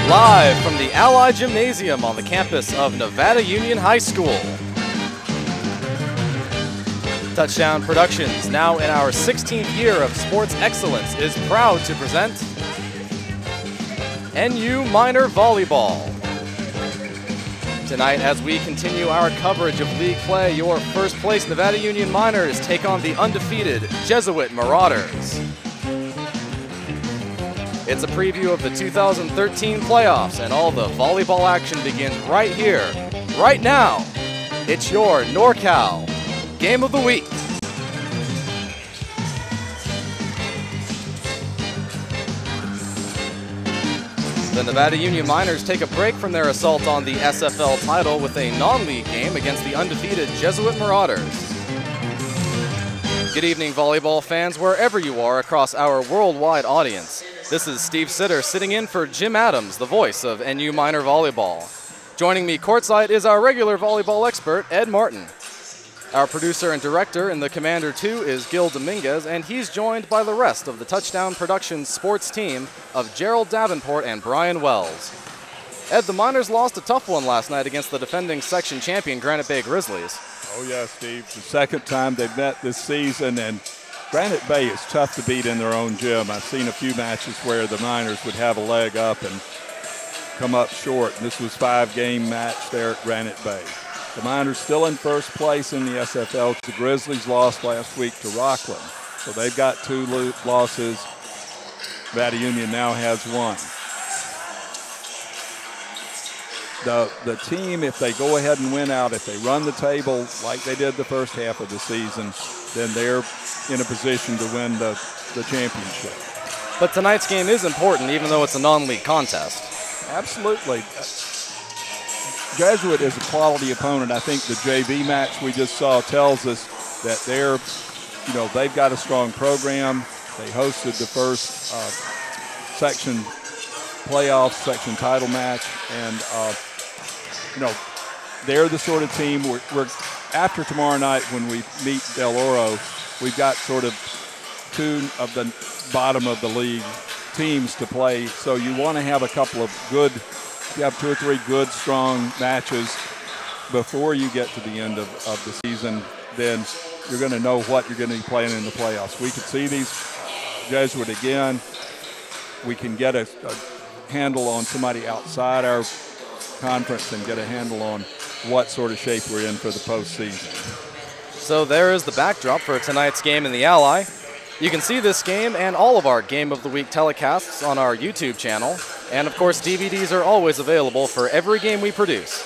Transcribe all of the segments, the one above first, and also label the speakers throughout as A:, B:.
A: Live from the Ali Gymnasium on the campus of Nevada Union High School. Touchdown Productions, now in our 16th year of sports excellence, is proud to present NU Minor Volleyball. Tonight, as we continue our coverage of league play, your first place Nevada Union Miners take on the undefeated Jesuit Marauders. It's a preview of the 2013 playoffs, and all the volleyball action begins right here, right now. It's your NorCal Game of the Week. The Nevada Union Miners take a break from their assault on the SFL title with a non-league game against the undefeated Jesuit Marauders. Good evening, volleyball fans, wherever you are across our worldwide audience. This is Steve Sitter sitting in for Jim Adams, the voice of NU Minor Volleyball. Joining me courtside is our regular volleyball expert, Ed Martin. Our producer and director in the Commander 2 is Gil Dominguez, and he's joined by the rest of the Touchdown Productions sports team of Gerald Davenport and Brian Wells. Ed, the Miners lost a tough one last night against the defending section champion Granite Bay Grizzlies.
B: Oh yeah, Steve, the second time they've met this season, and Granite Bay is tough to beat in their own gym. I've seen a few matches where the Miners would have a leg up and come up short. This was a 5-game match there at Granite Bay. The Miners still in first place in the SFL. The Grizzlies lost last week to Rockland, so they've got 2 losses. Nevada Union now has 1. The team, if they go ahead and win out, if they run the table like they did the first half of the season, then they're in a position to win the championship.
A: But tonight's game is important, even though it's a non-league contest.
B: Absolutely. Jesuit is a quality opponent. I think the JV match we just saw tells us that they've got a strong program. They hosted the first section playoff, section title match, and they're the sort of team we're after tomorrow night when we meet Del Oro, we've got sort of 2 of the bottom of the league teams to play. So you want to have a couple of good. You have 2 or 3 good, strong matches before you get to the end of the season, then you're going to know what you're going to be playing in the playoffs. We could see these Jesuit again. We can get a handle on somebody outside our conference and get a handle on what sort of shape we're in for the postseason.
A: So there is the backdrop for tonight's game in the Ally. You can see this game and all of our Game of the Week telecasts on our YouTube channel. And of course, DVDs are always available for every game we produce.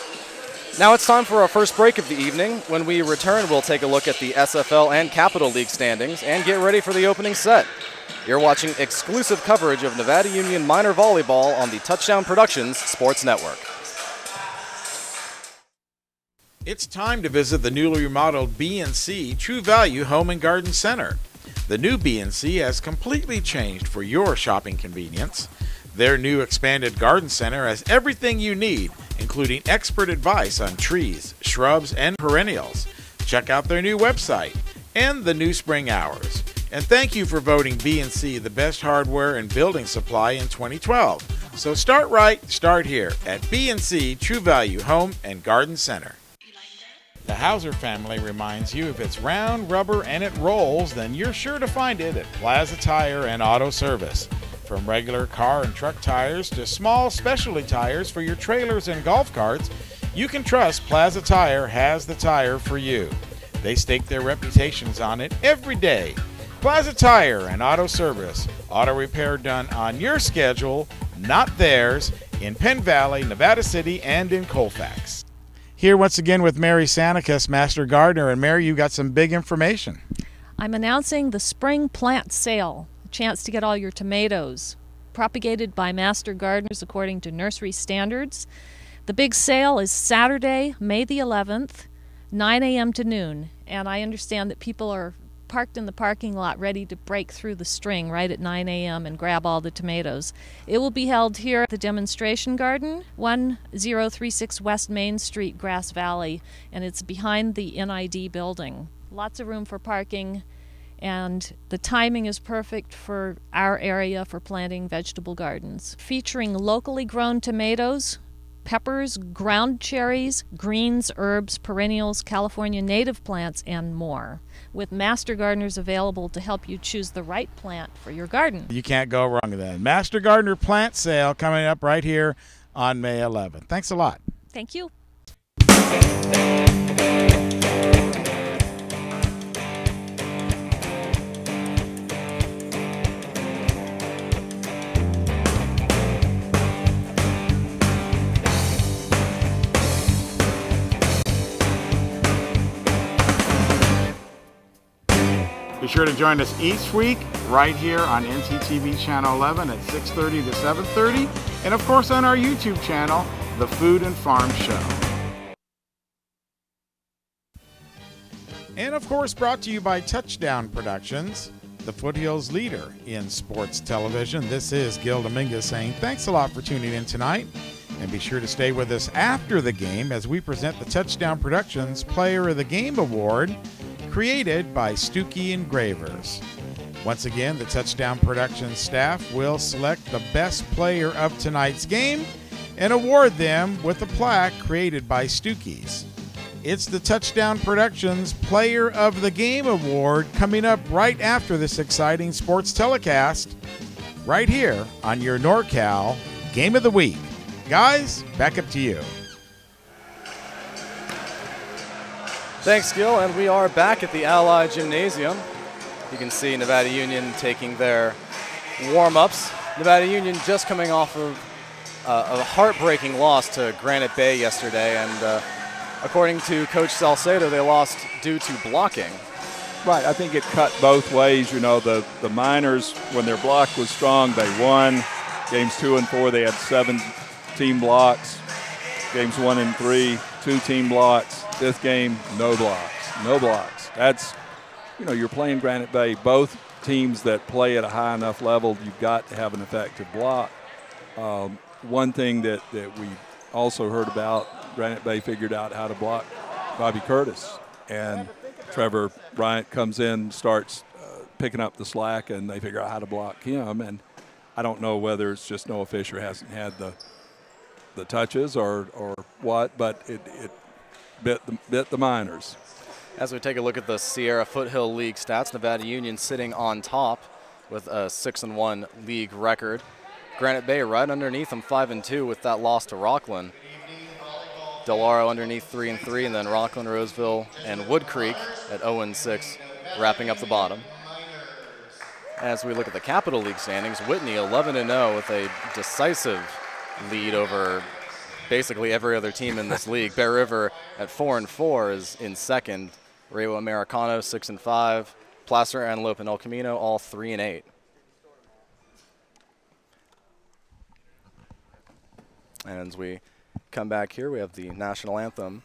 A: Now it's time for our first break of the evening. When we return, we'll take a look at the SFL and Capital League standings and get ready for the opening set. You're watching exclusive coverage of Nevada Union Minor Volleyball on the Touchdown Productions Sports Network.
C: It's time to visit the newly remodeled B&C True Value Home and Garden Center. The new B&C has completely changed for your shopping convenience. Their new expanded garden center has everything you need, including expert advice on trees, shrubs, and perennials. Check out their new website and the new spring hours. And thank you for voting B&C the best hardware and building supply in 2012. So start right, start here at B&C True Value Home and Garden Center. The Hauser family reminds you if it's round, rubber, and it rolls, then you're sure to find it at Plaza Tire and Auto Service. From regular car and truck tires to small specialty tires for your trailers and golf carts, you can trust Plaza Tire has the tire for you. They stake their reputations on it every day. Plaza Tire and Auto Service. Auto repair done on your schedule, not theirs, in Penn Valley, Nevada City, and in Colfax. Here once again with Mary Sanicus, Master Gardener. And Mary, you got some big information.
D: I'm announcing the spring plant sale, a chance to get all your tomatoes, propagated by Master Gardeners according to nursery standards. The big sale is Saturday, May the 11th, 9 a.m. to noon. And I understand that people are parked in the parking lot ready to break through the string right at 9 a.m. and grab all the tomatoes. It will be held here at the demonstration garden, 1036 West Main Street, Grass Valley, and it's behind the NID building. Lots of room for parking, And the timing is perfect for our area for planting vegetable gardens. Featuring locally grown tomatoes, peppers, ground cherries, greens, herbs, perennials, California native plants, and more, with master gardeners available to help you choose the right plant for your garden.
C: You can't go wrong with that. Master Gardener Plant Sale coming up right here on May 11th. Thanks a lot.
D: Thank you.
C: Be sure to join us each week right here on NCTV Channel 11 at 6:30 to 7:30, and of course on our YouTube channel, The Food and Farm Show. And of course brought to you by Touchdown Productions, the Foothills leader in sports television. This is Gil Dominguez saying thanks a lot for tuning in tonight, and be sure to stay with us after the game as we present the Touchdown Productions Player of the Game Award, created by Stuckey Engravers. Once again, the Touchdown Productions staff will select the best player of tonight's game and award them with a plaque created by Stuckey's. It's the Touchdown Productions Player of the Game Award coming up right after this exciting sports telecast right here on your NorCal Game of the Week. Guys, back up to you.
A: Thanks, Gil, and we are back at the Ali Gymnasium. You can see Nevada Union taking their warm-ups. Nevada Union just coming off of a heartbreaking loss to Granite Bay yesterday, and according to Coach Salcedo, they lost due to blocking.
B: Right, I think it cut both ways. You know, the Miners, when their block was strong, they won. Games 2 and 4, they had 7 team blocks. Games 1 and 3, 2 team blocks. This game, no blocks, no blocks. That's, you know, you're playing Granite Bay. Both teams that play at a high enough level, you've got to have an effective block. One thing that we also heard about, Granite Bay figured out how to block Bobby Curtis. And Trevor Bryant comes in, starts picking up the slack, and they figure out how to block him. And I don't know whether it's just Noah Fisher hasn't had the touches or what, but it bit the Miners.
A: As we take a look at the Sierra Foothill League stats, Nevada Union sitting on top with a 6-1 league record. Granite Bay right underneath them, 5-2 with that loss to Rockland. Del Oro underneath 3-3, and then Rockland, Roseville, and Wood Creek at 0-6, wrapping up the bottom. As we look at the Capital League standings, Whitney 11-0 with a decisive lead over basically every other team in this league. Bear River at 4-4 is in second. Rewa Americano 6-5. Placer, Antelope, and El Camino all 3-8. And as we come back here, we have the national anthem.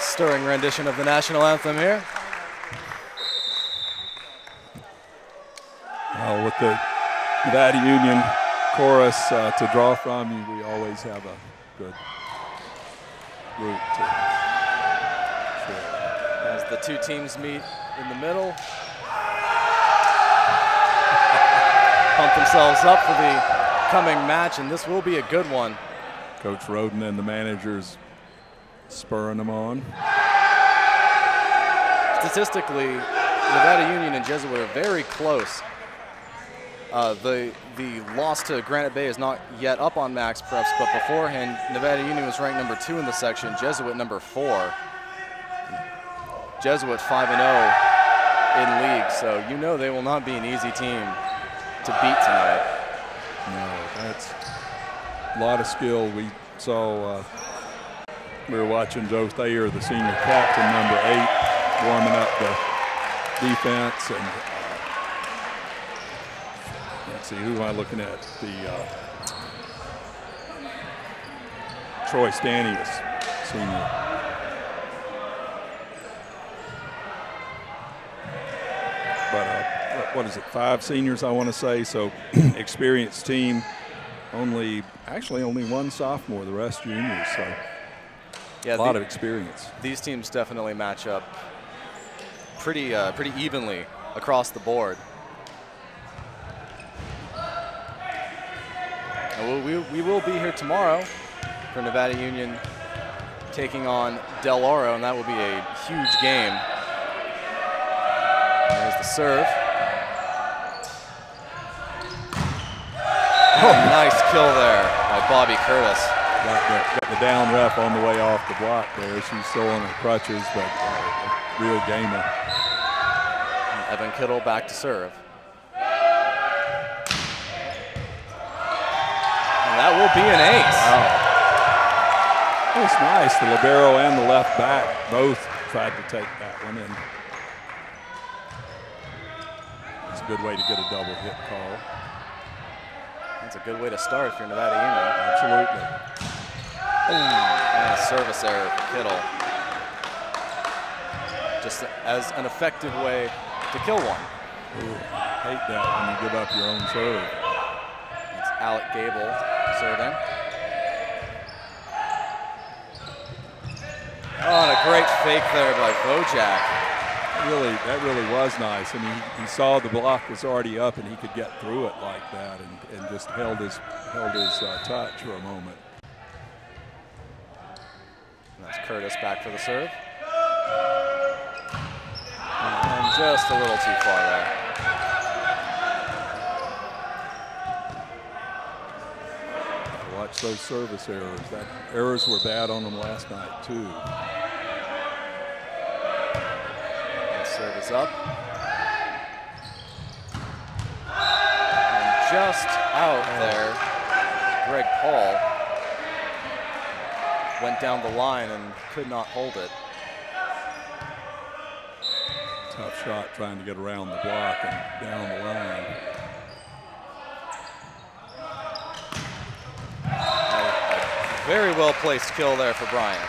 A: Stirring rendition of the national anthem here.
B: Well, with the Nevada Union chorus to draw from, we always have a good route to share.
A: As the two teams meet in the middle. pump themselves up for the coming match, and this will be a good one.
B: Coach Roden and the managers spurring them on.
A: Statistically, Nevada Union and Jesuit are very close. The loss to Granite Bay is not yet up on Max Preps, but beforehand, Nevada Union was ranked number 2 in the section, Jesuit number 4. Jesuit 5-0 in league, so you know they will not be an easy team to beat tonight.
B: No, that's a lot of skill. We saw, we were watching Joe Thayer, the senior captain, number 8, warming up the defense. And let's see, who am I looking at? The Troy Stanius, senior. But what is it, 5 seniors, I want to say, so experienced team. Actually only 1 sophomore, the rest juniors, so
A: yeah,
B: a lot of experience.
A: These teams definitely match up pretty evenly across the board. And we will be here tomorrow for Nevada Union taking on Del Oro, and that will be a huge game. There's the serve. Oh, nice kill there by Bobby Curtis.
B: Got the down ref on the way off the block there. She's still on her crutches, but a real gamer.
A: And Evan Kittle back to serve. And that will be an ace.
B: Wow. It was nice. The libero and the left back both tried to take that one in. It's a good way to get a double hit call.
A: That's a good way to start if you're Nevada Union.
B: Absolutely.
A: And a service error for Kittle. Just as an effective way to kill one.
B: Ooh, hate that when you give up your own serve.
A: It's Alec Gable serving. Oh, and a great fake there by Vojak.
B: That really was nice. I mean, he saw the block was already up and he could get through it like that, and just held his touch for a moment.
A: And that's Curtis back for the serve. And just a little too far there.
B: Watch those service errors. Errors were bad on them last night too.
A: Serve is up. And just out there, Greg Paul went down the line and could not hold it.
B: Tough shot trying to get around the block and down the line.
A: A very well placed kill there for Bryant.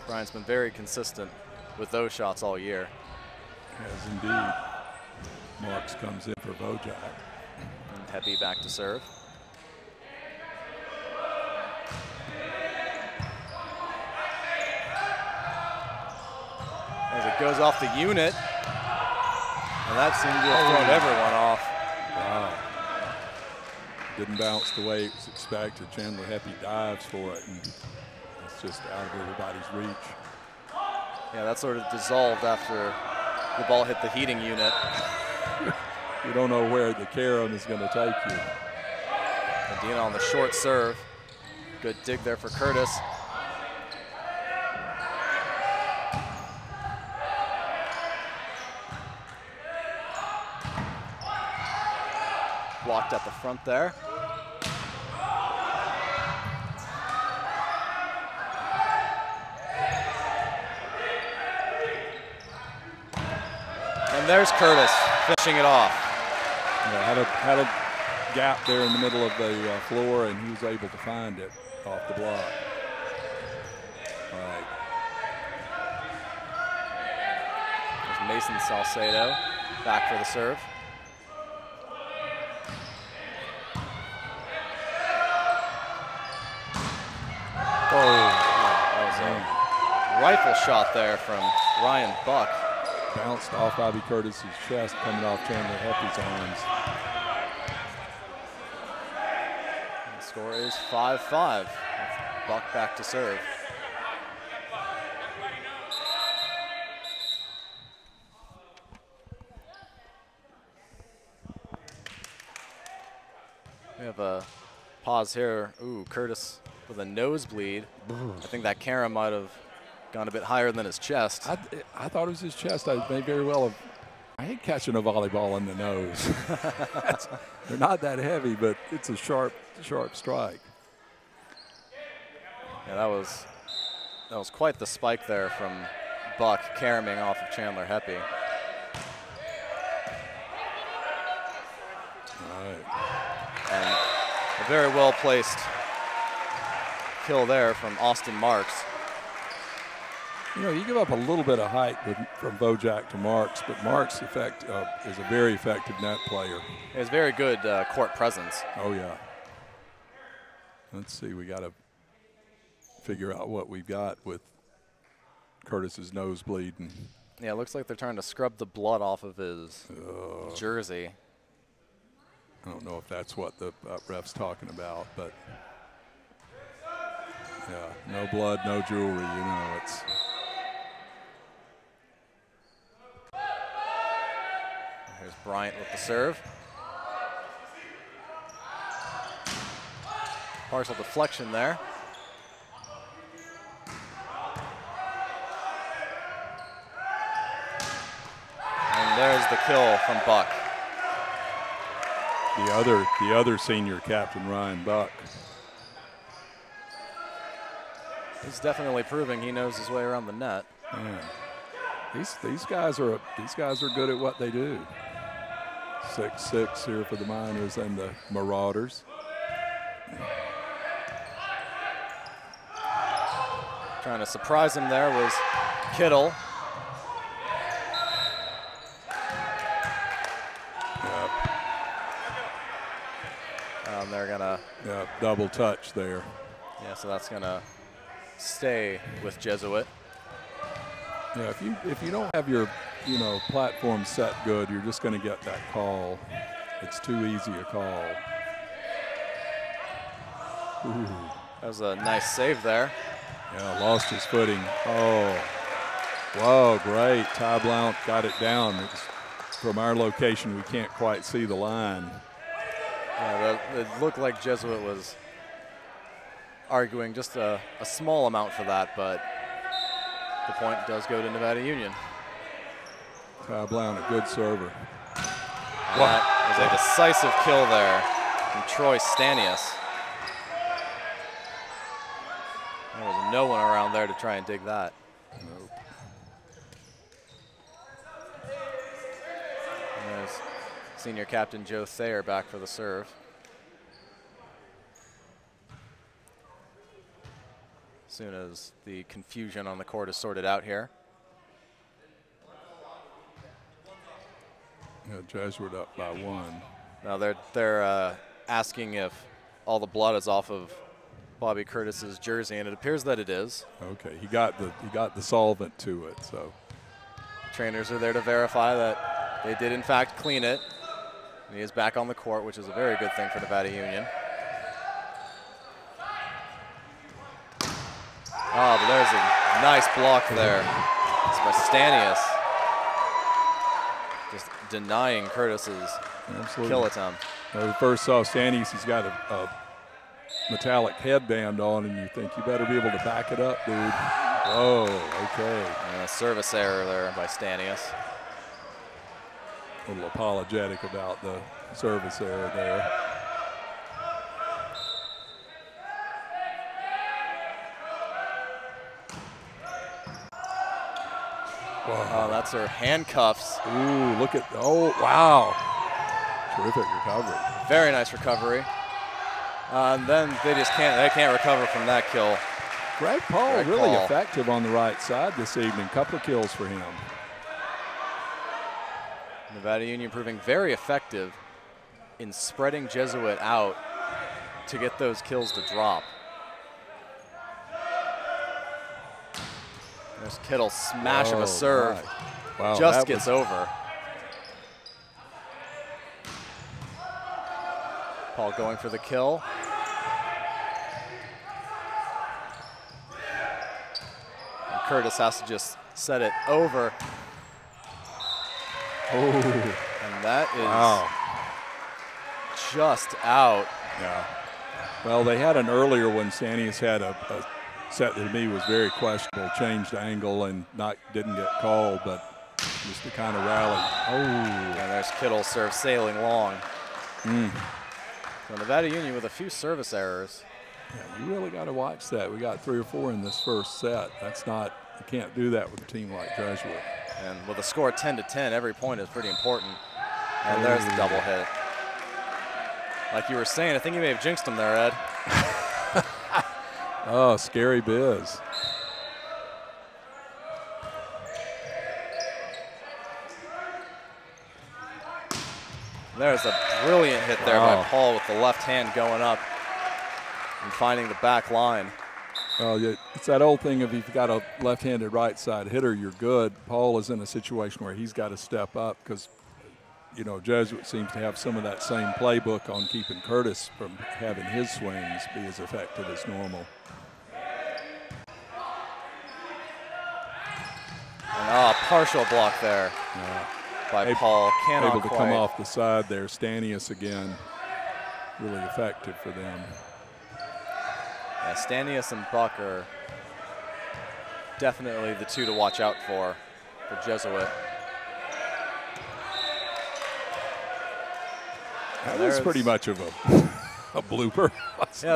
A: Bryant's been very consistent with those shots all year.
B: Yes, indeed. Marks comes in for Vojak.
A: And Pepe back to serve. As it goes off the unit. And that seemed to have thrown everyone off.
B: Wow. Didn't bounce the way it was expected. Chandler Heppy dives for it, and it's just out of everybody's reach.
A: Yeah, that sort of dissolved after the ball hit the heating unit.
B: You don't know where the Karen is going to take you.
A: Medina on the short serve. Good dig there for Curtis. Blocked at the front there. And there's Curtis finishing it off.
B: Yeah, had a gap there in the middle of the floor, and he was able to find it off the block. All right.
A: There's Mason Salcedo back for the serve.
B: Oh,
A: that was a rifle shot there from Ryan Buck.
B: bounced off Bobby Curtis's chest, coming off Chandler Heppy's arms.
A: The score is 5-5. Buck back to serve. We have a pause here. Ooh, Curtis with a nosebleed. I think that camera might have gone a bit higher than his chest.
B: I thought it was his chest. I may very well have. I hate catching a volleyball in the nose. They're not that heavy, but it's a sharp strike.
A: Yeah, that was quite the spike there from Buck caroming off of Chandler Heppy.
B: All right.
A: And a very well placed kill there from Austin Marks.
B: You know, you give up a little bit of height from Bojack to Marks, but Marks' is a very effective net player.
A: He has very good court presence.
B: Oh, yeah. Let's see, we got to figure out what we've got with Curtis's nose bleeding.
A: Yeah, it looks like they're trying to scrub the blood off of his jersey.
B: I don't know if that's what the ref's talking about, but yeah, no blood, no jewelry, you know, it's.
A: Here's Bryant with the serve. Partial deflection there. And there's the kill from Buck.
B: The other senior captain, Ryan Buck.
A: He's definitely proving he knows his way around the net.
B: Man, these guys are good at what they do. 6-6 here for the Miners and the Marauders.
A: Trying to surprise him there was Kittle. They're gonna
B: double touch there.
A: Yeah, so that's gonna stay with Jesuit.
B: Yeah, if you don't have your platform set good, you're just going to get that call. It's too easy a call. Ooh.
A: That was a nice save there.
B: Yeah, lost his footing. Oh, whoa, great. Ty Blount got it down. From our location, we can't quite see the line.
A: Yeah, it looked like Jesuit was arguing just a small amount for that, but the point does go to Nevada Union.
B: Ty Blount, a good server.
A: That was a decisive kill there from Troy Stanius. There was no one around there to try and dig that.
B: Nope.
A: And there's senior captain Joe Thayer back for the serve. As soon as the confusion on the court is sorted out here.
B: Yeah, Jesuit up by 1.
A: Now they're asking if all the blood is off of Bobby Curtis's jersey, and it appears that it is.
B: Okay, he got the solvent to it, so.
A: Trainers are there to verify that they did in fact clean it. And he is back on the court, which is a very good thing for Nevada Union. Oh, but there's a nice block there. It's by Stanius. Just denying Curtis's kill attempt.
B: When we first saw Stanius, he's got a metallic headband on, and you think you better be able to back it up, dude. Whoa, okay.
A: And a service error there by Stanius.
B: A little apologetic about the service error there.
A: Wow. Oh, that's her handcuffs.
B: Ooh, look at, oh, wow. Terrific recovery.
A: Very nice recovery. And then they can't recover from that kill.
B: Greg Paul really effective on the right side this evening. Couple of kills for him.
A: Nevada Union proving very effective in spreading Jesuit out to get those kills to drop. There's Kittle's smash of a serve.
B: Right. Wow,
A: just gets over. Paul going for the kill. And Curtis has to just set it over.
B: Oh.
A: And that is just out.
B: Yeah. Well, they had an earlier one. Stanius had a set that to me was very questionable, changed angle and didn't get called, but just to kind of rally. Oh.
A: And there's Kittle's serve sailing long. So Nevada Union with a few service errors.
B: Yeah, you really got to watch that. We got 3 or 4 in this first set. That's not, you can't do that with a team like Jesuit.
A: And with a score 10-10, every point is pretty important. And there's the double hit. Like you were saying, I think you may have jinxed him there, Ed.
B: Oh, scary biz.
A: There's a brilliant hit there by Paul with the left hand going up and finding the back line.
B: Well, it's that old thing of if you've got a left-handed right side hitter, you're good. Paul is in a situation where he's got to step up because, you know, Jesuit seems to have some of that same playbook on keeping Curtis from having his swings be as effective as normal.
A: And partial block there by Paul. Cannot
B: able to come off the side there. Stanius again, really effective for them.
A: Yeah, Stanius and Buck are definitely the two to watch out for Jesuit.
B: That was pretty much of a blooper.
A: Yeah,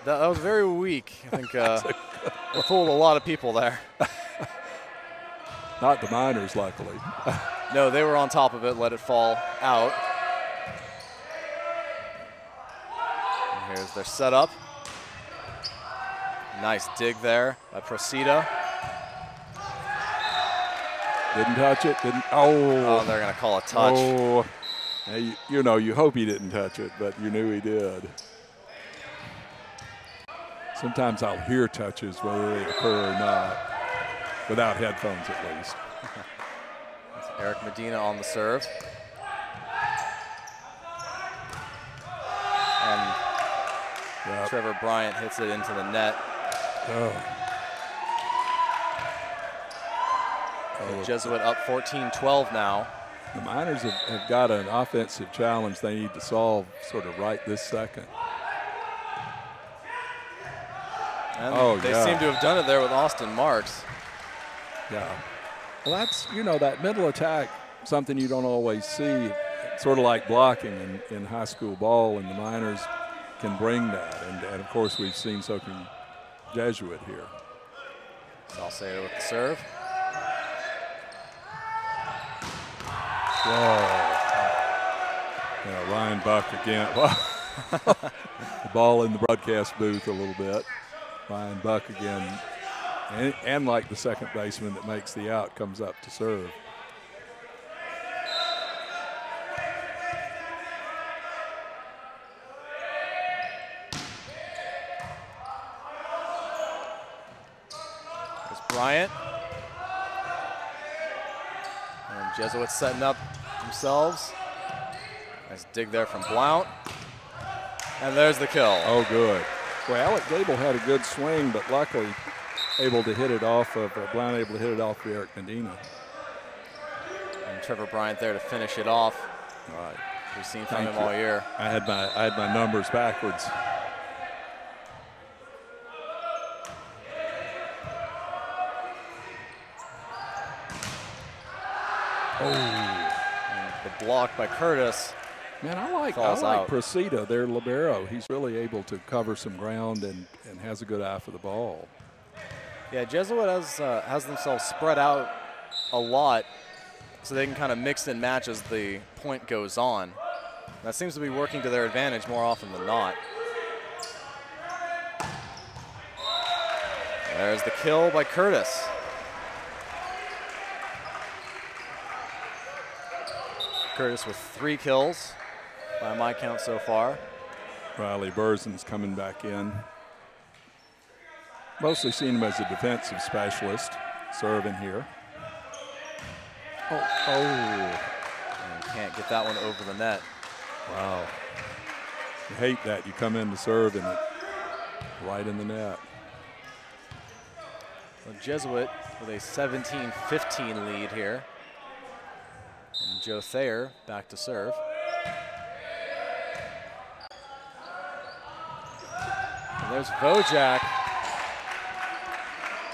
A: that was very weak. I think it fooled a lot of people there.
B: Not the Miners, luckily.
A: No, they were on top of it, let it fall out. And here's their setup. Nice dig there by Procida.
B: Didn't touch it.
A: Oh, they're going to call a touch.
B: Oh, you know, you hope he didn't touch it, but you knew he did. Sometimes I'll hear touches, whether they occur or not, without headphones at least.
A: That's Eric Medina on the serve. And Trevor Bryant hits it into the net. Jesuit up 14-12 now.
B: The Miners have got an offensive challenge they need to solve sort of right this second.
A: And they seem to have done it there with Austin Marks.
B: Yeah. Well, that's, you know, that middle attack, something you don't always see, sort of like blocking in high school ball, and the Miners can bring that. And of course, we've seen so can Jesuit here.
A: Salcedo with the serve.
B: Whoa. Yeah, Ryan Buck again. The ball in the broadcast booth a little bit. Ryan Buck again. And like the second baseman that makes the out, comes up to serve.
A: There's Bryant. And Jesuit setting up themselves. Nice dig there from Blount. And there's the kill.
B: Oh, good. Well, Alec Gable had a good swing, but luckily able to hit it off of Blount, able to hit it off of Eric Medina.
A: And Trevor Bryant there to finish it off.
B: All right.
A: We've seen from him all year.
B: I had my numbers backwards. Oh.
A: And the block by Curtis.
B: Man, I like Procida, their libero. He's really able to cover some ground and has a good eye for the ball.
A: Yeah, Jesuit has themselves spread out a lot so they can kind of mix and match as the point goes on. That seems to be working to their advantage more often than not. There's the kill by Curtis. Curtis with 3 kills by my count so far.
B: Riley Burzen's coming back in. Mostly seen him as a defensive specialist, serving here.
A: And can't get that one over the net.
B: Wow. You hate that. You come in to serve and it right in the net.
A: Well, Jesuit with a 17-15 lead here. And Joe Thayer back to serve. And there's Vojak.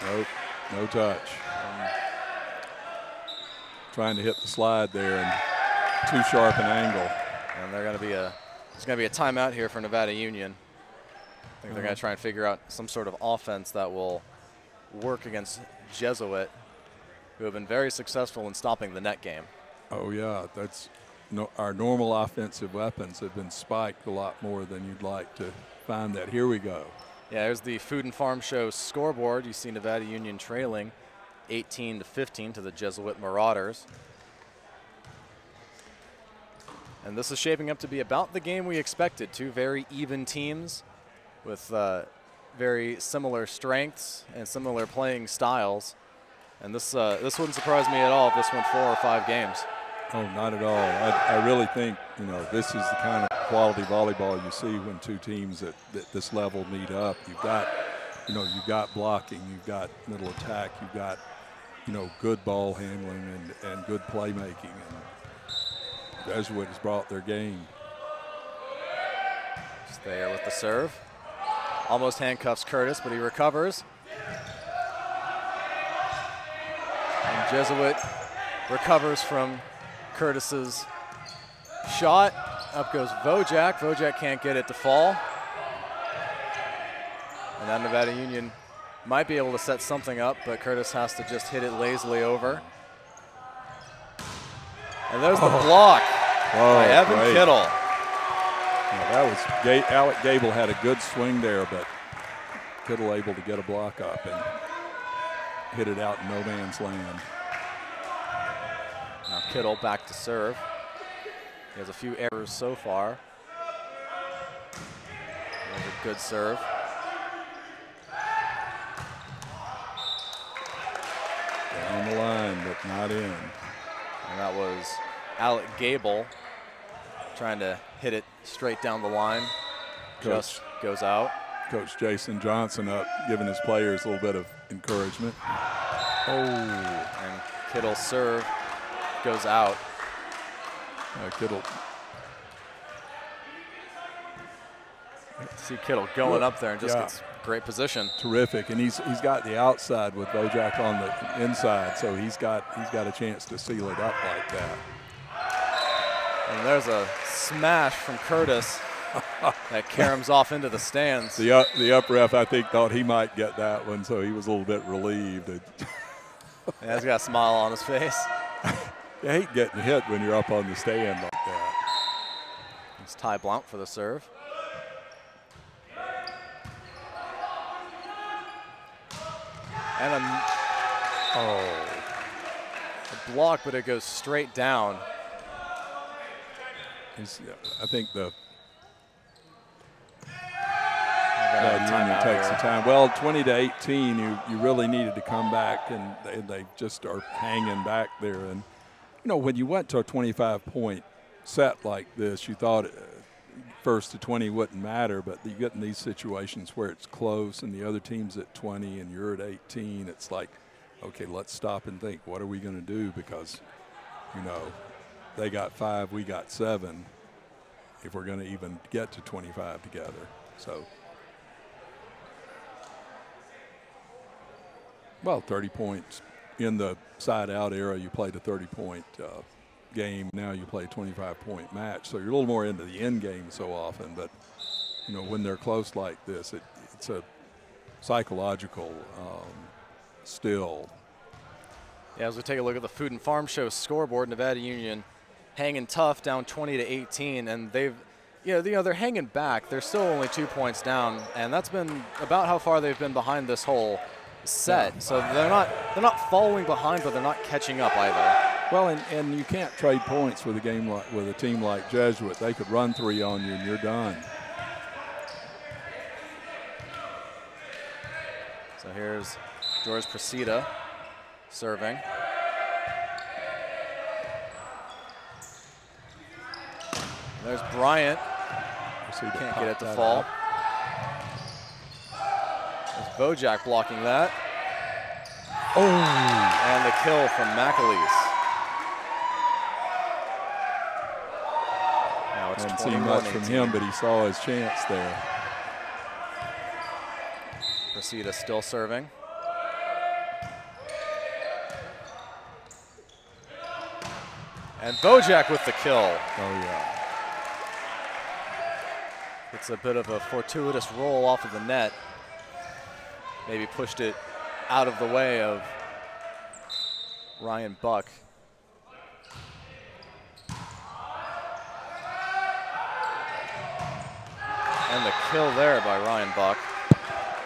B: Nope, no touch. Trying to hit the slide there and too sharp an angle.
A: And there's going to be a timeout here for Nevada Union. I think they're going to try and figure out some sort of offense that will work against Jesuit, who have been very successful in stopping the net game.
B: Oh yeah, that's our normal offensive weapons have been spiked a lot more than you'd like to find that. Here we go.
A: Yeah, there's the Food and Farm Show scoreboard. You see Nevada Union trailing 18-15 to the Jesuit Marauders. And this is shaping up to be about the game we expected. Two very even teams with very similar strengths and similar playing styles. And this wouldn't surprise me at all if this went 4 or 5 games.
B: Oh, not at all. I really think, this is the kind of quality volleyball you see when two teams at this level meet up. You've got, you've got blocking, you've got middle attack, you've got, good ball handling and good playmaking. And Jesuit has brought their game.
A: Thayer with the serve. Almost handcuffs Curtis, but he recovers. And Jesuit recovers from Curtis's shot. Up goes Vojak. Vojak can't get it to fall. And now Nevada Union might be able to set something up, but Curtis has to just hit it lazily over. And there's the block by Evan Kittle.
B: Yeah, that was Alec Gable had a good swing there, but Kittle able to get a block up and hit it out in no man's land.
A: Now Kittle back to serve. He has a few errors so far. There's a good serve.
B: Down the line, but not in.
A: And that was Alec Gable trying to hit it straight down the line. Just goes out.
B: Coach Jason Johnson up, giving his players a little bit of encouragement.
A: And Kittle's serve goes out.
B: Kittle.
A: See Kittle going up there and just gets great position.
B: Terrific, and he's got the outside with Vojak on the inside, so he's got a chance to seal it up like that.
A: And there's a smash from Curtis that caroms off into the stands.
B: The up ref, I think, thought he might get that one, so he was a little bit relieved.
A: Yeah, he's got a smile on his face.
B: You hate getting hit when you're up on the stand like that.
A: It's Ty Blount for the serve. And a block, but it goes straight down.
B: I think the
A: Union
B: takes the time. Well, 20-18, you really needed to come back, and they just are hanging back there. And when you went to a 25-point set like this, you thought first to 20 wouldn't matter, but you get in these situations where it's close and the other team's at 20 and you're at 18. It's like, okay, let's stop and think, what are we going to do? Because, they got 5, we got 7, if we're going to even get to 25 together. So, well, 30 points. In the side-out era, you played a 30-point game. Now you play a 25-point match. So you're a little more into the end game so often. But, when they're close like this, it's a psychological still.
A: Yeah, as we take a look at the Food and Farm Show scoreboard, Nevada Union hanging tough, down 20-18, and they're hanging back. They're still only 2 points down, and that's been about how far they've been behind this whole set. Yeah. So they're not falling behind, but they're not catching up either.
B: Well, and you can't trade points with a team like Jesuit. They could run 3 on you, and you're done.
A: So here's George Presida serving. There's Bryant.
B: So
A: Can't get it to fall. There's Vojak blocking that.
B: Oh!
A: And the kill from McAleese. Now it's
B: Didn't see much from him, but he saw his chance there.
A: Procida still serving. And Vojak with the kill.
B: Oh, yeah.
A: It's a bit of a fortuitous roll off of the net. Maybe pushed it out of the way of Ryan Buck. And the kill there by Ryan Buck.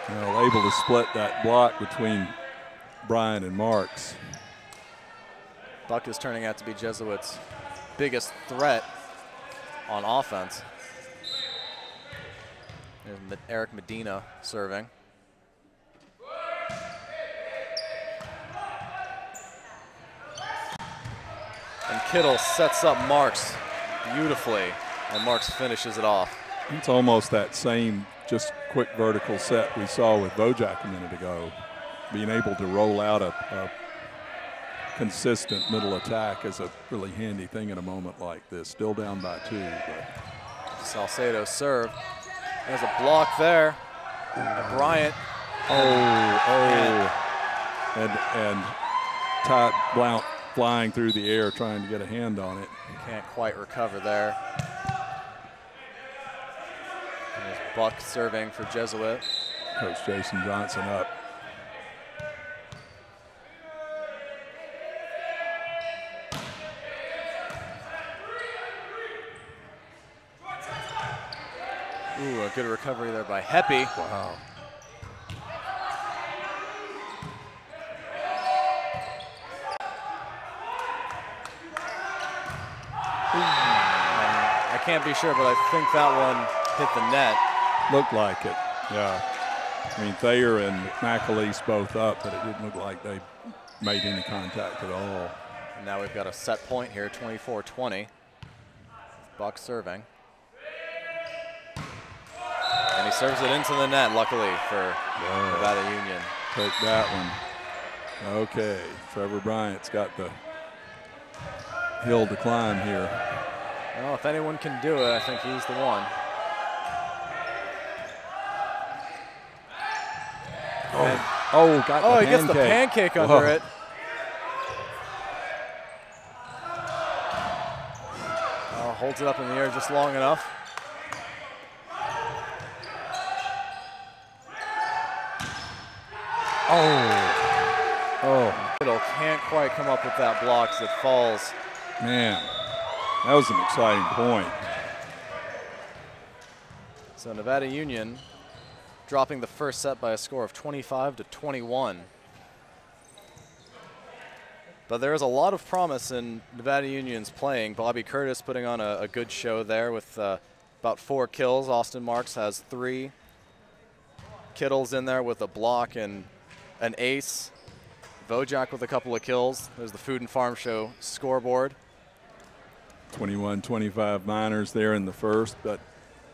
B: Well, able to split that block between Brian and Marks.
A: Buck is turning out to be Jesuit's biggest threat on offense. There's Eric Medina serving. And Kittle sets up Marks beautifully, and Marks finishes it off.
B: It's almost that same just quick vertical set we saw with Vojak a minute ago. Being able to roll out a consistent middle attack is a really handy thing in a moment like this. Still down by 2. But.
A: Salcedo serve. There's a block there. And Bryant.
B: And Todd Blount flying through the air trying to get a hand on it.
A: Can't quite recover there. And there's Buck serving for Jesuit.
B: Coach Jason Johnson up.
A: Ooh, a good recovery there by Heppy.
B: Wow.
A: I can't be sure, but I think that one hit the net.
B: Looked like it, yeah. I mean, Thayer and McAleese both up, but it didn't look like they made any contact at all.
A: And now we've got a set point here, 24-20. Buck serving. And he serves it into the net, luckily, for Nevada Union.
B: Take that one. Okay, Trevor Bryant's got the hill to climb here.
A: Well, if anyone can do it, I think he's the one.
B: Got the
A: he gets the pancake under it. Holds it up in the air just long enough. Little can't quite come up with that block as it falls.
B: Man, that was an exciting point.
A: So Nevada Union dropping the first set by a score of 25-21. But there is a lot of promise in Nevada Union's playing. Bobby Curtis putting on a good show there with about 4 kills. Austin Marks has 3. Kittle's in there with a block and an ace. Vojak with a couple of kills. There's the Food and Farm Show scoreboard.
B: 21-25 Miners there in the first, but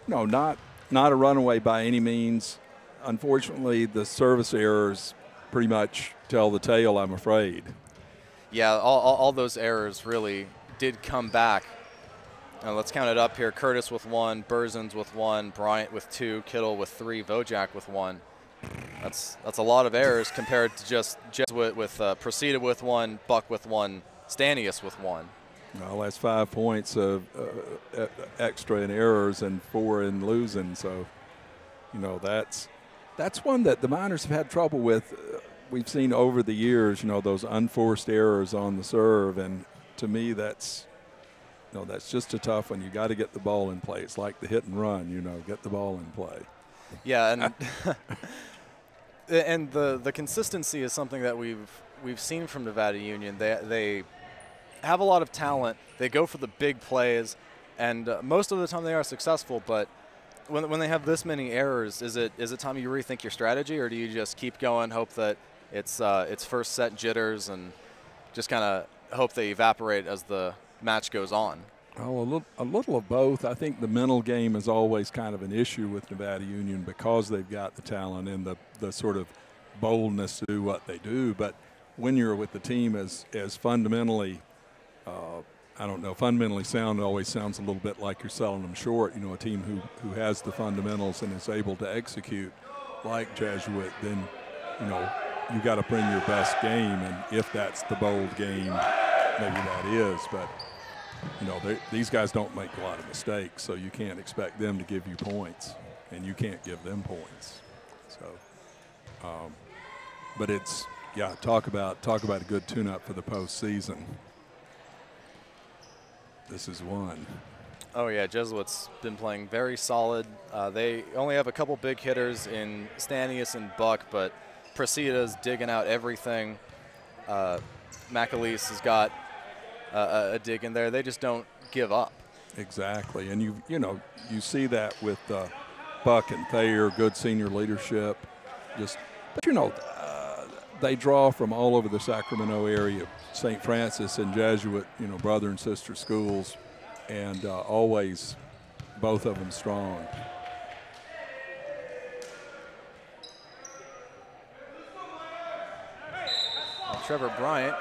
B: no, not a runaway by any means. Unfortunately, the service errors pretty much tell the tale, I'm afraid.
A: Yeah, all those errors really did come back. Let's count it up here. Curtis with 1, Berzins with 1, Bryant with 2, Kittle with 3, Vojak with 1. That's a lot of errors compared to just Jesuit with Procida with 1, Buck with 1, Stanius with 1.
B: Well, that's 5 points of extra in errors and 4 in losing. So, you know, that's one that the Miners have had trouble with. We've seen over the years, you know, those unforced errors on the serve, and to me, that's just a tough one. You got to get the ball in play. It's like the hit and run, you know, get the ball in play.
A: Yeah, and and the consistency is something that we've seen from Nevada Union. They have a lot of talent. They go for the big plays, and most of the time they are successful. But when they have this many errors, is it time you rethink your strategy, or do you just keep going, hope that it's first set jitters, and just kind of hope they evaporate as the match goes on?
B: Oh, a little of both. I think the mental game is always kind of an issue with Nevada Union because they've got the talent and the sort of boldness to do what they do. But when you're with the team as fundamentally, I don't know, fundamentally sound always sounds a little bit like you're selling them short. You know, a team who has the fundamentals and is able to execute like Jesuit, then, you know, you got to bring your best game. And if that's the bold game, maybe that is. But you know, these guys don't make a lot of mistakes, so you can't expect them to give you points, and you can't give them points. So, but it's, yeah, talk about a good tune-up for the postseason. This is one.
A: Oh yeah, Jesuit's been playing very solid. They only have a couple big hitters in Stanius and Buck, but Presida's digging out everything. McAleese has got a dig in there. They just don't give up.
B: Exactly, and you know you see that with Buck and Thayer, good senior leadership. But you know, they draw from all over the Sacramento area, St. Francis and Jesuit, you know, brother and sister schools, and always both of them strong.
A: Well, Trevor Bryant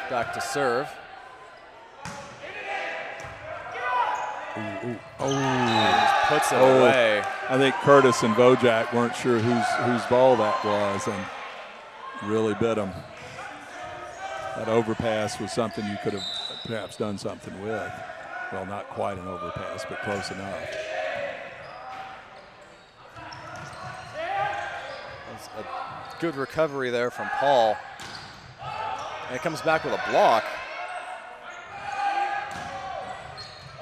A: back to serve.
B: Ooh.
A: Oh, puts it away.
B: I think Curtis and Vojak weren't sure whose ball that was, and really bit them. That overpass was something you could have perhaps done something with. Well, not quite an overpass, but close enough.
A: That's a good recovery there from Paul. And it comes back with a block.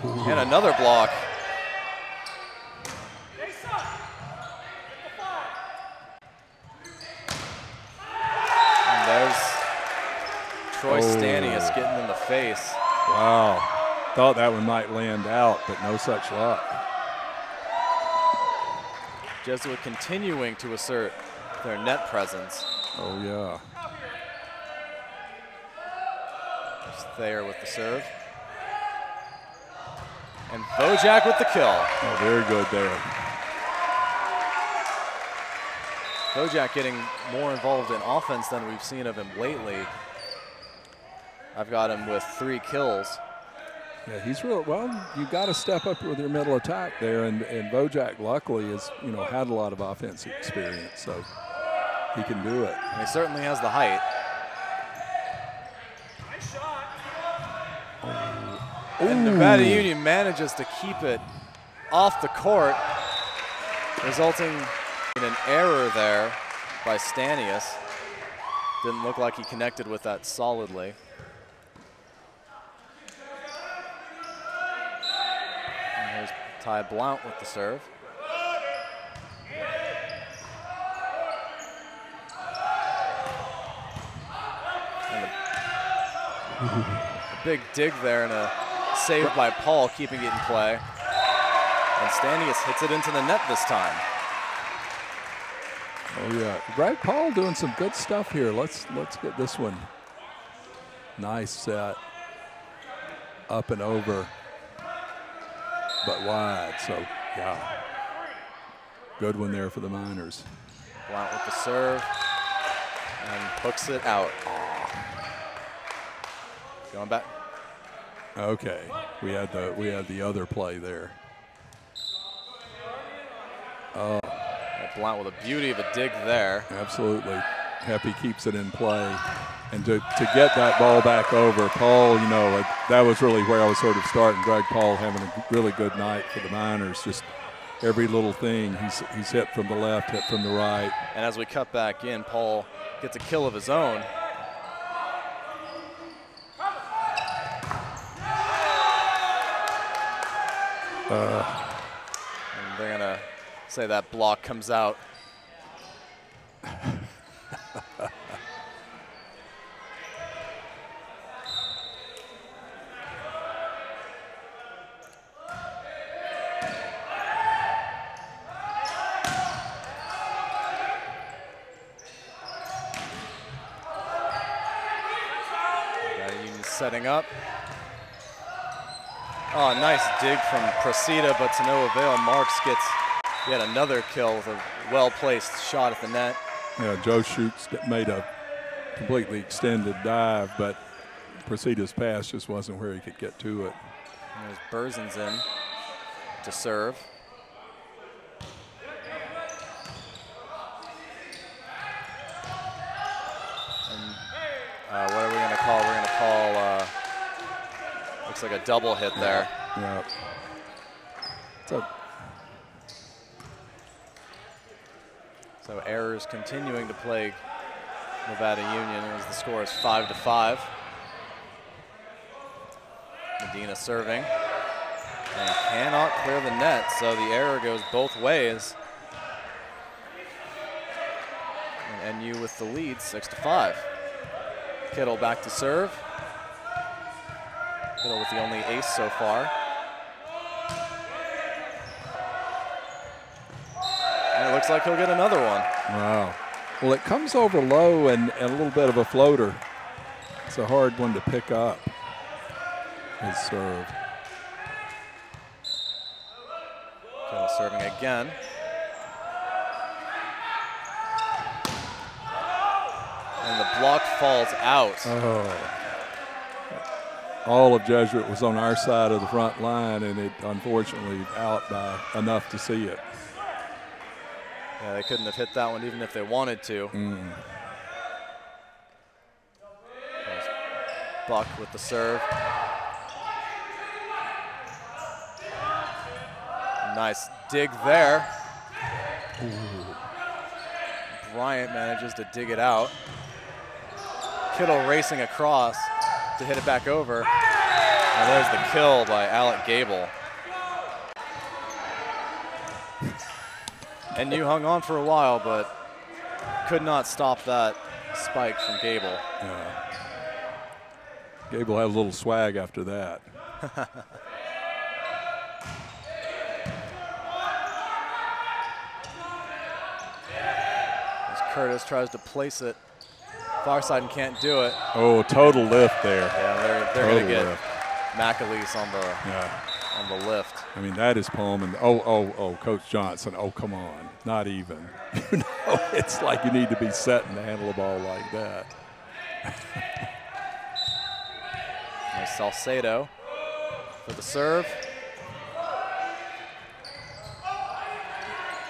A: Ooh. And another block. And there's Troy Stanius getting in the face.
B: Wow. Thought that one might land out, but no such luck.
A: Jesuit continuing to assert their net presence.
B: Oh, yeah.
A: There's Thayer with the serve. And Vojak with the kill.
B: Oh, very good there.
A: Vojak getting more involved in offense than we've seen of him lately. I've got him with 3 kills.
B: Yeah, he's real. Well, you got to step up with your middle attack there, and Vojak luckily has, you know, had a lot of offensive experience, so he can do it.
A: And he certainly has the height. And Nevada Union manages to keep it off the court, resulting in an error there by Stanius. Didn't look like he connected with that solidly. And here's Ty Blount with the serve. And a big dig there and a save by Paul, keeping it in play. And Stanius hits it into the net this time.
B: Oh yeah, Greg Paul doing some good stuff here. Let's get this one. Nice set, up and over, but wide. So yeah, good one there for the Miners.
A: Blount with the serve and hooks it out. Going back.
B: Okay, we had the other play there.
A: Blount with a beauty of a dig there.
B: Absolutely. Happy keeps it in play. And to get that ball back over, Paul, you know, that was really where I was sort of starting. Greg Paul having a really good night for the Miners. Just every little thing. He's hit from the left, hit from the right.
A: And as we cut back in, Paul gets a kill of his own. And they're gonna say that block comes out. Setting up. Oh, nice dig from Procida, but to no avail. Marks gets yet another kill with a well-placed shot at the net.
B: Yeah, Joe Schutz made a completely extended dive, but Procida's pass just wasn't where he could get to it.
A: And there's Berzen's in to serve. And what are we going to call? We're going to call, looks like a double hit there.
B: Yeah.
A: So errors continuing to plague Nevada Union as the score is 5-5. Medina serving and cannot clear the net, so the error goes both ways. And NU with the lead, 6-5. Kittle back to serve. Kittle with the only ace so far. And it looks like he'll get another one.
B: Wow. Well, it comes over low and a little bit of a floater. It's a hard one to pick up. His serve.
A: Kittle serving again. And the block falls out.
B: Oh. All of Jesuit was on our side of the front line, and it unfortunately out by enough to see it.
A: Yeah, they couldn't have hit that one even if they wanted to. There's Buck with the serve. Nice dig there.
B: Ooh.
A: Bryant manages to dig it out. Kittle racing across to hit it back over. And there's the kill by Alec Gable. And you hung on for a while, but could not stop that spike from Gable.
B: Yeah. Gable had a little swag after that.
A: As Curtis tries to place it far side and can't do it.
B: Oh, total lift there.
A: Yeah, they're going to get McAleese on the lift.
B: I mean, that is Pullman. Oh, Coach Johnson. Oh, come on. Not even. You know, it's like you need to be setting to handle a ball like that.
A: Nice Salcedo for the serve.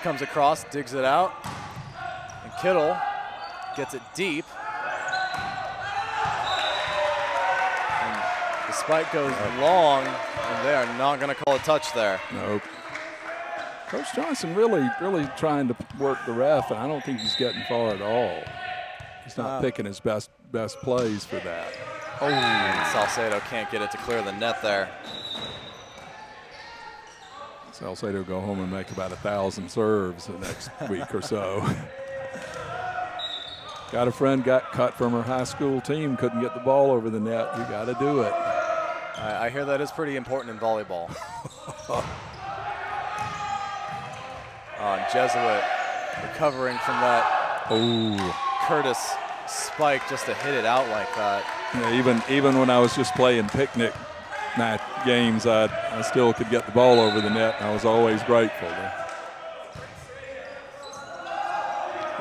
A: Comes across, digs it out. And Kittle gets it deep. And the spike goes long, and they are not going to call a touch there.
B: Nope. Coach Johnson really trying to work the ref, and I don't think he's getting far at all. He's not picking his best plays for that.
A: Oh, and Salcedo can't get it to clear the net there.
B: Salcedo go home and make about 1,000 serves the next week or so. Got a friend got cut from her high school team, couldn't get the ball over the net. You got to do it.
A: I hear that is pretty important in volleyball. Jesuit recovering from that Curtis spike just to hit it out like that.
B: Yeah, even when I was just playing picnic night games, I still could get the ball over the net, and I was always grateful.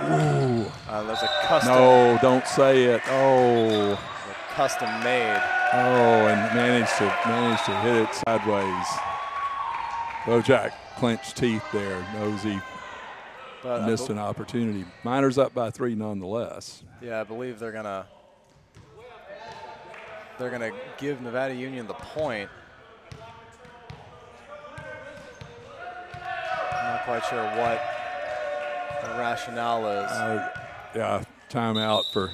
B: Ooh.
A: There's a custom.
B: No, don't say it. Oh.
A: Custom made.
B: Oh, and managed to hit it sideways. Bojack clenched teeth there. Knows he missed an opportunity. Miners up by 3 nonetheless.
A: Yeah, I believe they're gonna give Nevada Union the point. I'm not quite sure what the rationale is.
B: Yeah, timeout for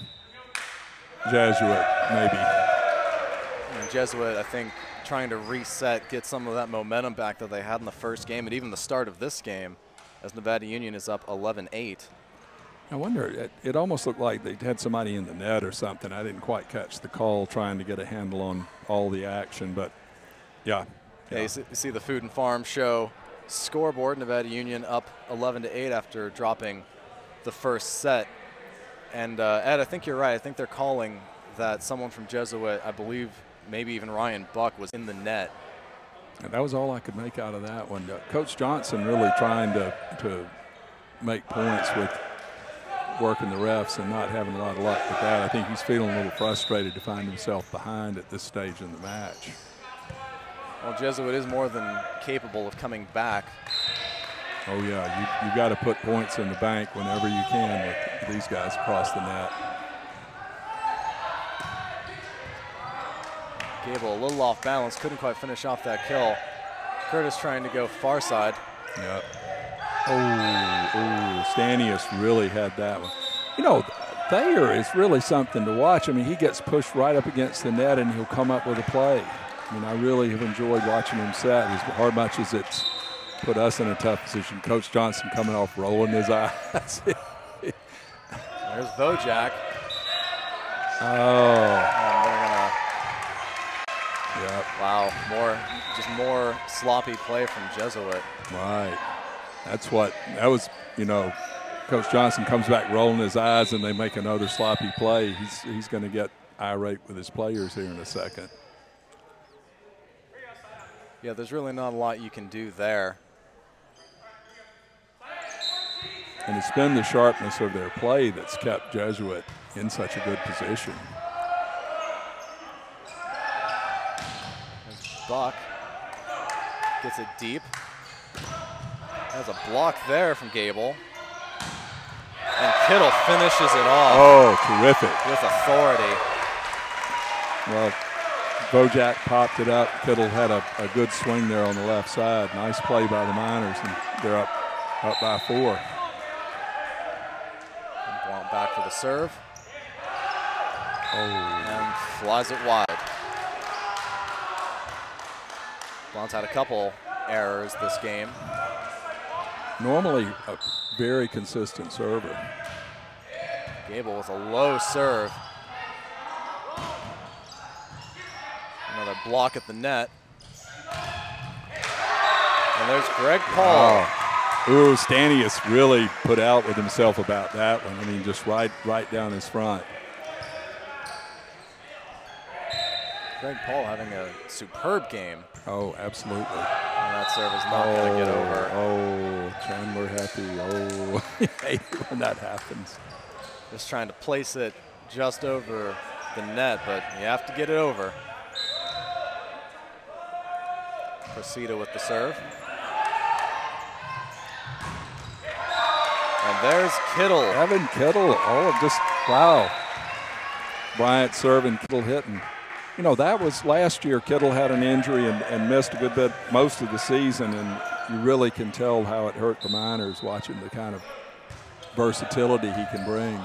B: Jesuit, maybe.
A: And Jesuit, I think, trying to reset, get some of that momentum back that they had in the first game, and even the start of this game, as Nevada Union is up 11-8.
B: I wonder, it almost looked like they had somebody in the net or something. I didn't quite catch the call, trying to get a handle on all the action, but yeah.
A: You see the Food and Farm show scoreboard. Nevada Union up 11-8 after dropping the first set. And Ed, I think you're right. I think they're calling that someone from Jesuit, I believe maybe even Ryan Buck, was in the net
B: And that was all I could make out of that one. Coach Johnson really trying to make points with working the refs and not having a lot of luck with that. I think he's feeling a little frustrated to find himself behind at this stage in the match.
A: Well, Jesuit is more than capable of coming back.
B: Oh, yeah, you got to put points in the bank whenever you can with these guys across the net.
A: Gable a little off balance, couldn't quite finish off that kill. Curtis trying to go far side.
B: Yep. Oh, Stanius really had that one. You know, Thayer is really something to watch. I mean, he gets pushed right up against the net and he'll come up with a play. I mean, I really have enjoyed watching him set as hard much as it's put us in a tough position. Coach Johnson coming off rolling his eyes.
A: There's Vojak.
B: Oh.
A: And they're gonna,
B: yep.
A: wow, just more sloppy play from Jesuit.
B: Right. That was, you know, Coach Johnson comes back rolling his eyes and they make another sloppy play. He's going to get irate with his players here in a second.
A: Yeah, there's really not a lot you can do there.
B: And it's been the sharpness of their play that's kept Jesuit in such a good position.
A: There's Buck. Gets it deep. Has a block there from Gable. And Kittle finishes it off.
B: Oh, terrific.
A: With authority.
B: Well, Vojak popped it up. Kittle had a good swing there on the left side. Nice play by the Miners, and they're up by 4.
A: And Blount back for the serve.
B: Oh.
A: And flies it wide. Blount's had a couple errors this game.
B: Normally a very consistent server.
A: Gable with a low serve. Another block at the net. And there's Greg Paul.
B: Oh. Ooh, Stanius really put out with himself about that one. I mean, just right down his front.
A: Greg Paul having a superb game.
B: Oh, absolutely.
A: And that serve is not going to get over.
B: Oh, Chandler happy. Oh, I hate when that happens.
A: Just trying to place it just over the net, but you have to get it over. Procida with the serve. And there's Kittle.
B: Evan Kittle, wow. Bryant serving, Kittle hitting. You know, that was last year. Kittle had an injury and missed a good bit most of the season, and you really can tell how it hurt the Miners watching the kind of versatility he can bring.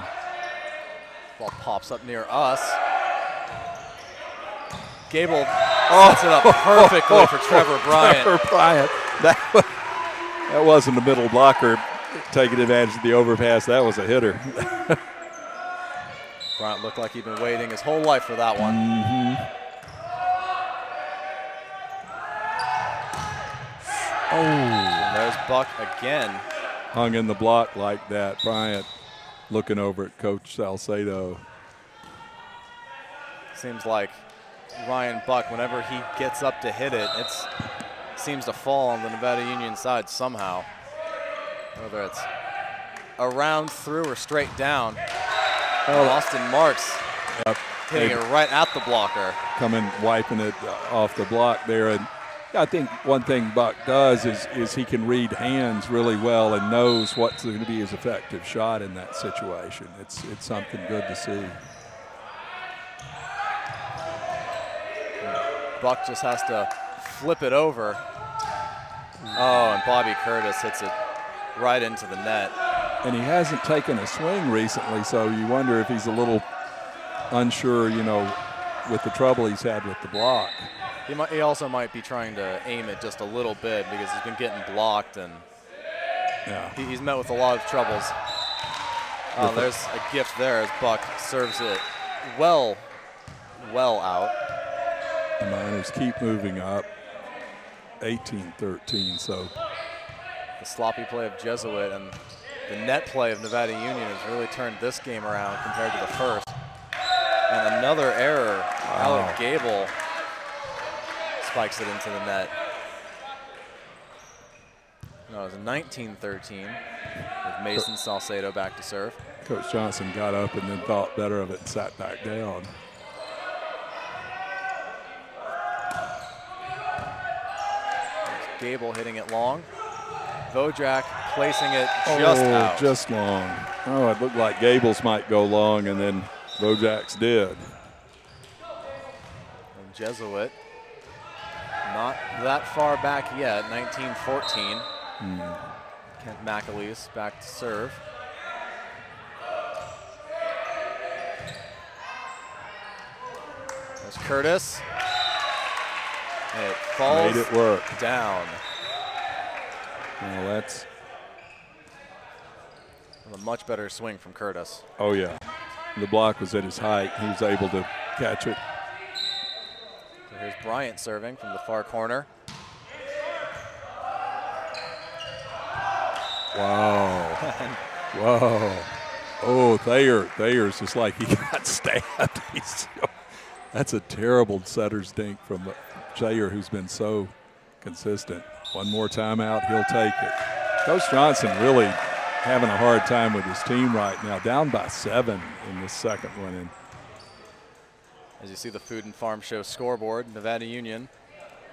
A: Ball pops up near us. Gable sets it up perfectly for Trevor Bryant.
B: Trevor Bryant. That wasn't a middle blocker taking advantage of the overpass. That was a hitter.
A: Bryant looked like he'd been waiting his whole life for that one.
B: Oh.
A: And there's Buck again.
B: Hung in the block like that. Bryant looking over at Coach Salcedo.
A: Seems like Ryan Buck, whenever he gets up to hit it, it seems to fall on the Nevada Union side somehow. Whether it's around, through, or straight down. Austin Marks hitting it right at the blocker.
B: Coming, wiping it off the block there. And I think one thing Buck does is he can read hands really well and knows what's going to be his effective shot in that situation. It's something good to see.
A: Buck just has to flip it over. Oh, and Bobby Curtis hits it right into the net.
B: And he hasn't taken a swing recently, so you wonder if he's a little unsure, you know, with the trouble he's had with the block.
A: He also might be trying to aim it just a little bit because he's been getting blocked, and he's met with a lot of troubles. Oh, there's a gift there as Buck serves it well out.
B: The Miners keep moving up, 18-13, so.
A: The sloppy play of Jesuit and the net play of Nevada Union has really turned this game around compared to the first. And another error. Alec Gable spikes it into the net. No, it was 19-13 with Mason Salcedo back to serve.
B: Coach Johnson got up and then thought better of it and sat back down.
A: Gable hitting it long. Vojak placing it just out.
B: Just long. Oh, it looked like Gable's might go long, and then Vojak's did.
A: And Jesuit not that far back yet, 19-14. Kent McAleese back to serve. There's Curtis. And it falls
B: Made it work.
A: down.
B: Well, that's
A: A much better swing from Curtis.
B: Oh, yeah. The block was at his height. He was able to catch it.
A: So here's Bryant serving from the far corner.
B: Wow. Whoa. Oh, Thayer's just like he got stabbed. That's a terrible setter's dink from Thayer, who's been so consistent. One more timeout, he'll take it. Coach Johnson really having a hard time with his team right now, down by 7 in this second one. And
A: as you see the Food and Farm Show scoreboard, Nevada Union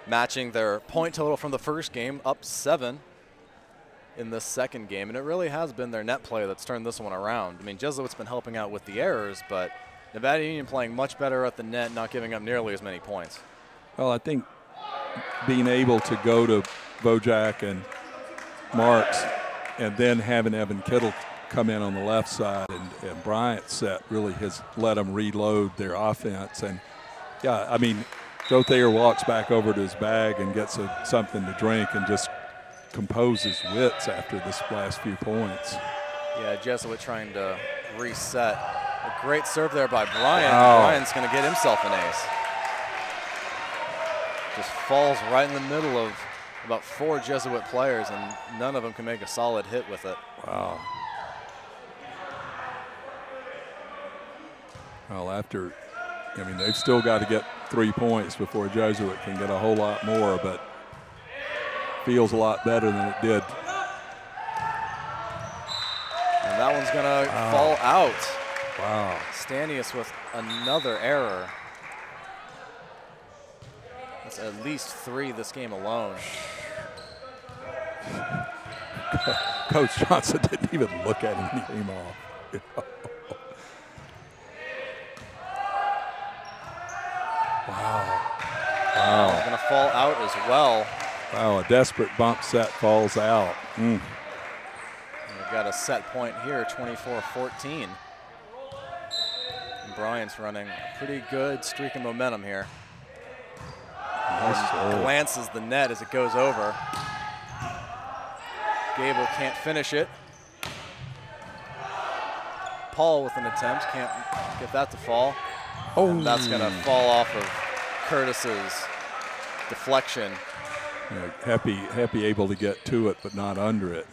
A: matching their point total from the first game, up 7 in this second game. And it really has been their net play that's turned this one around. I mean, Jesuit's been helping out with the errors, but Nevada Union playing much better at the net, not giving up nearly as many points.
B: well, I think being able to go to Vojak and Marks and then having Evan Kittle come in on the left side and Bryant's set really has let them reload their offense. And, yeah, I mean, Joe Thayer walks back over to his bag and gets something to drink and just composes wits after this last few points.
A: Yeah, Jesuit trying to reset. A great serve there by Bryant.
B: Wow.
A: Bryant's going to get himself an ace. Just falls right in the middle of about 4 Jesuit players, and none of them can make a solid hit with it.
B: Wow. Well, I mean, they've still got to get 3 points before Jesuit can get a whole lot more, but feels a lot better than it did.
A: And that one's going to fall out.
B: Wow.
A: Stanius with another error. That's at least 3 this game alone.
B: Coach Johnson didn't even look at him when he came off. Wow. Wow.
A: It's going to fall out as well.
B: Wow, a desperate bump set falls out.
A: And we've got a set point here, 24-14. And Bryant's running a pretty good streak of momentum here. Glances the net as it goes over. Gable can't finish it. Paul with an attempt, can't get that to fall.
B: Oh,
A: and that's going to fall off of Curtis's deflection.
B: Yeah, Happy able to get to it, but not under it.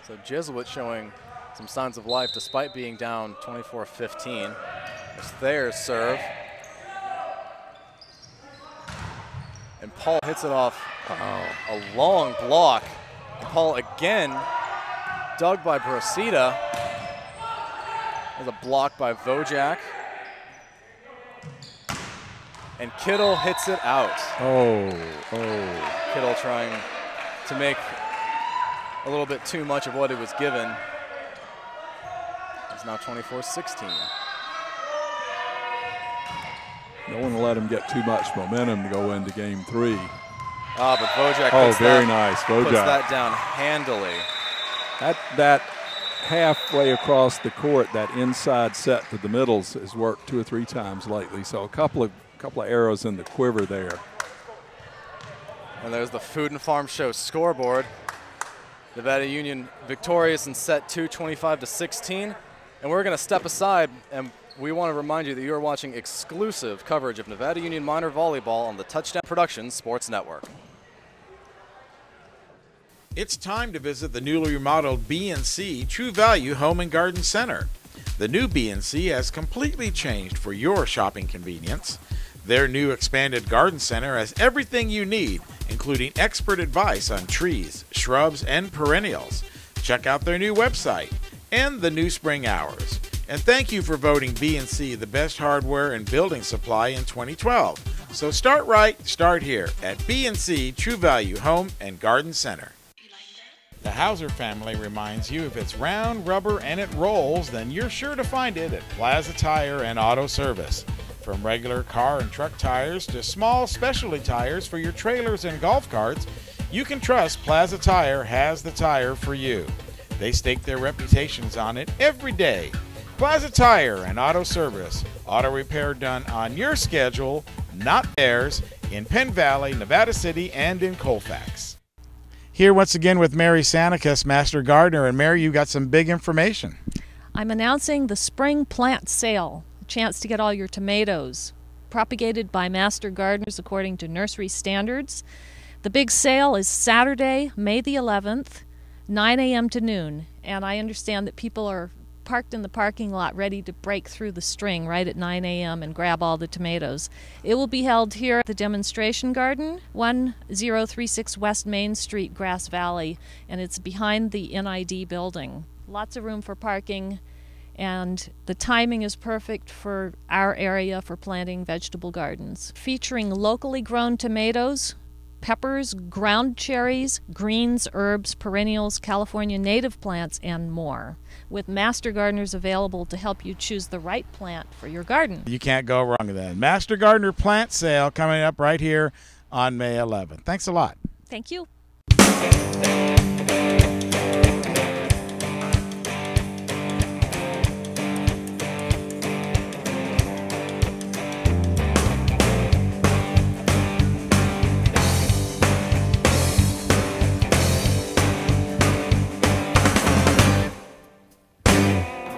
A: So Jesuit showing some signs of life despite being down 24-15. It's Thayer's serve. And Paul hits it off a long block. And Paul again dug by Brosita. There's a block by Vojak. And Kittle hits it out. Kittle trying to make a little bit too much of what he was given. It's now 24-16.
B: No one will let him get too much momentum to go into game 3.
A: But Vojak puts
B: very nice. Vojak
A: puts that down handily.
B: That halfway across the court, that inside set to the middles has worked 2 or 3 times lately. So a couple of arrows in the quiver there.
A: And there's the Food and Farm Show scoreboard. Nevada Union victorious in set 2, 25-16. And we're going to step aside, and we want to remind you that you are watching exclusive coverage of Nevada Union Minor Volleyball on the Touchdown Productions Sports Network.
C: It's time to visit the newly remodeled B&C True Value Home and Garden Center. The new B&C has completely changed for your shopping convenience. Their new expanded garden center has everything you need, including expert advice on trees, shrubs, and perennials. Check out their new website and the new spring hours. And thank you for voting B&C the best hardware and building supply in 2012. So start right, start here at B&C True Value Home and Garden Center. The Hauser family reminds you if it's round, rubber, and it rolls, then you're sure to find it at Plaza Tire and Auto Service. From regular car and truck tires to small specialty tires for your trailers and golf carts, you can trust Plaza Tire has the tire for you. They stake their reputations on it every day. Plaza Tire and Auto Service. Auto repair done on your schedule, not theirs, in Penn Valley, Nevada City, and in Colfax. Here once again with Mary Sanicus, Master Gardener. And Mary, you got some big information.
D: I'm announcing the spring plant sale. Chance to get all your tomatoes propagated by master gardeners according to nursery standards. The big sale is Saturday, May the 11th, 9 a.m. to noon. And I understand that people are parked in the parking lot ready to break through the string right at 9 a.m. and grab all the tomatoes. It will be held here at the demonstration garden, 1036 West Main Street, Grass Valley, and it's behind the NID building. Lots of room for parking. And the timing is perfect for our area for planting vegetable gardens. Featuring locally grown tomatoes, peppers, ground cherries, greens, herbs, perennials, California native plants, and more. With master gardeners available to help you choose the right plant for your garden.
C: You can't go wrong with that. Master Gardener Plant Sale coming up right here on May 11th. Thanks a lot.
D: Thank you.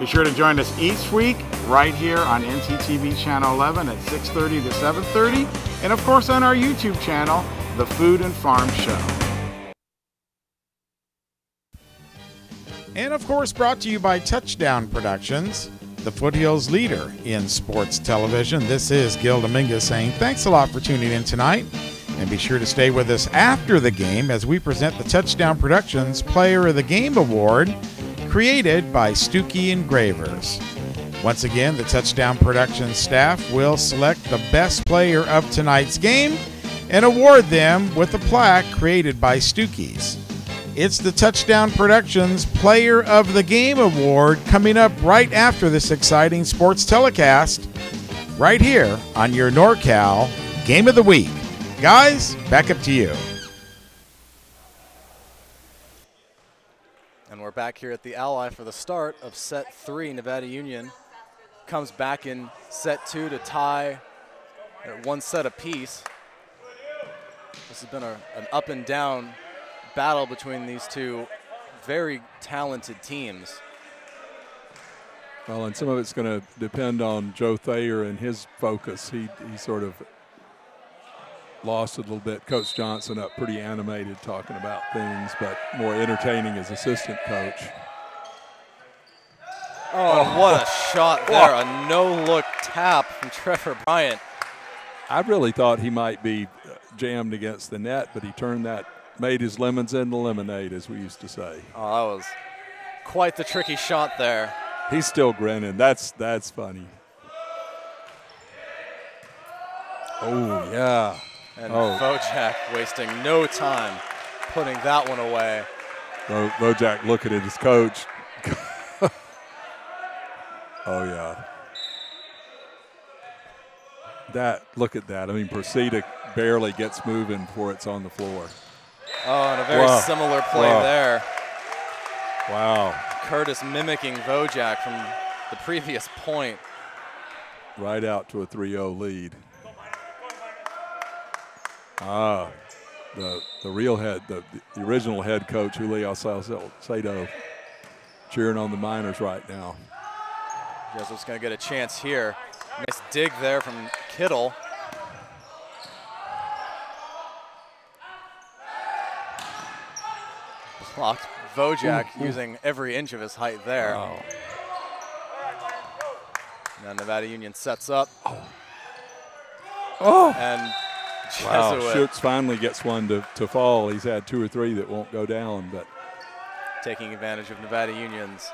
C: Be sure to join us each week right here on NCTV Channel 11 at 6:30 to 7:30, and of course on our YouTube channel, The Food and Farm Show. And of course brought to you by Touchdown Productions, the Foothills leader in sports television. This is Gil Dominguez saying thanks a lot for tuning in tonight, and be sure to stay with us after the game as we present the Touchdown Productions Player of the Game Award, created by Stuckey Engravers. Once again, the Touchdown Productions staff will select the best player of tonight's game and award them with a plaque created by Stuckey's. It's the Touchdown Productions Player of the Game Award coming up right after this exciting sports telecast right here on your NorCal Game of the Week. Guys, back up to you.
A: And we're back here at the Ally for the start of set 3. Nevada Union comes back in set 2 to tie at 1 set apiece. This has been an up and down battle between these two very talented teams.
B: Well, and some of it's going to depend on Joe Thayer and his focus. He sort of lost a little bit. Coach Johnson up pretty animated talking about things, but more entertaining as assistant coach.
A: Oh, what a shot there. A no-look tap from Trevor Bryant.
B: I really thought he might be jammed against the net, but he turned that, made his lemons into lemonade, as we used to say.
A: Oh, that was quite the tricky shot there.
B: He's still grinning. That's funny. Oh, yeah.
A: And Vojak wasting no time putting that one away.
B: Vojak looking at his coach. Oh, yeah. Look at that. I mean, Persida barely gets moving before it's on the floor.
A: Oh, and a very similar play there.
B: Wow.
A: Curtis mimicking Vojak from the previous point.
B: Right out to a 3-0 lead. The real head, the original head coach, Julio Salcedo, cheering on the Miners right now.
A: Jesuit's going to get a chance here. Nice dig there from Kittle. Blocked Vojak using every inch of his height there.
B: Wow.
A: Now Nevada Union sets up.
B: Oh!
A: And
B: Wow,
A: Jesuit
B: Schutz finally gets one to fall. He's had 2 or 3 that won't go down, but
A: taking advantage of Nevada Union's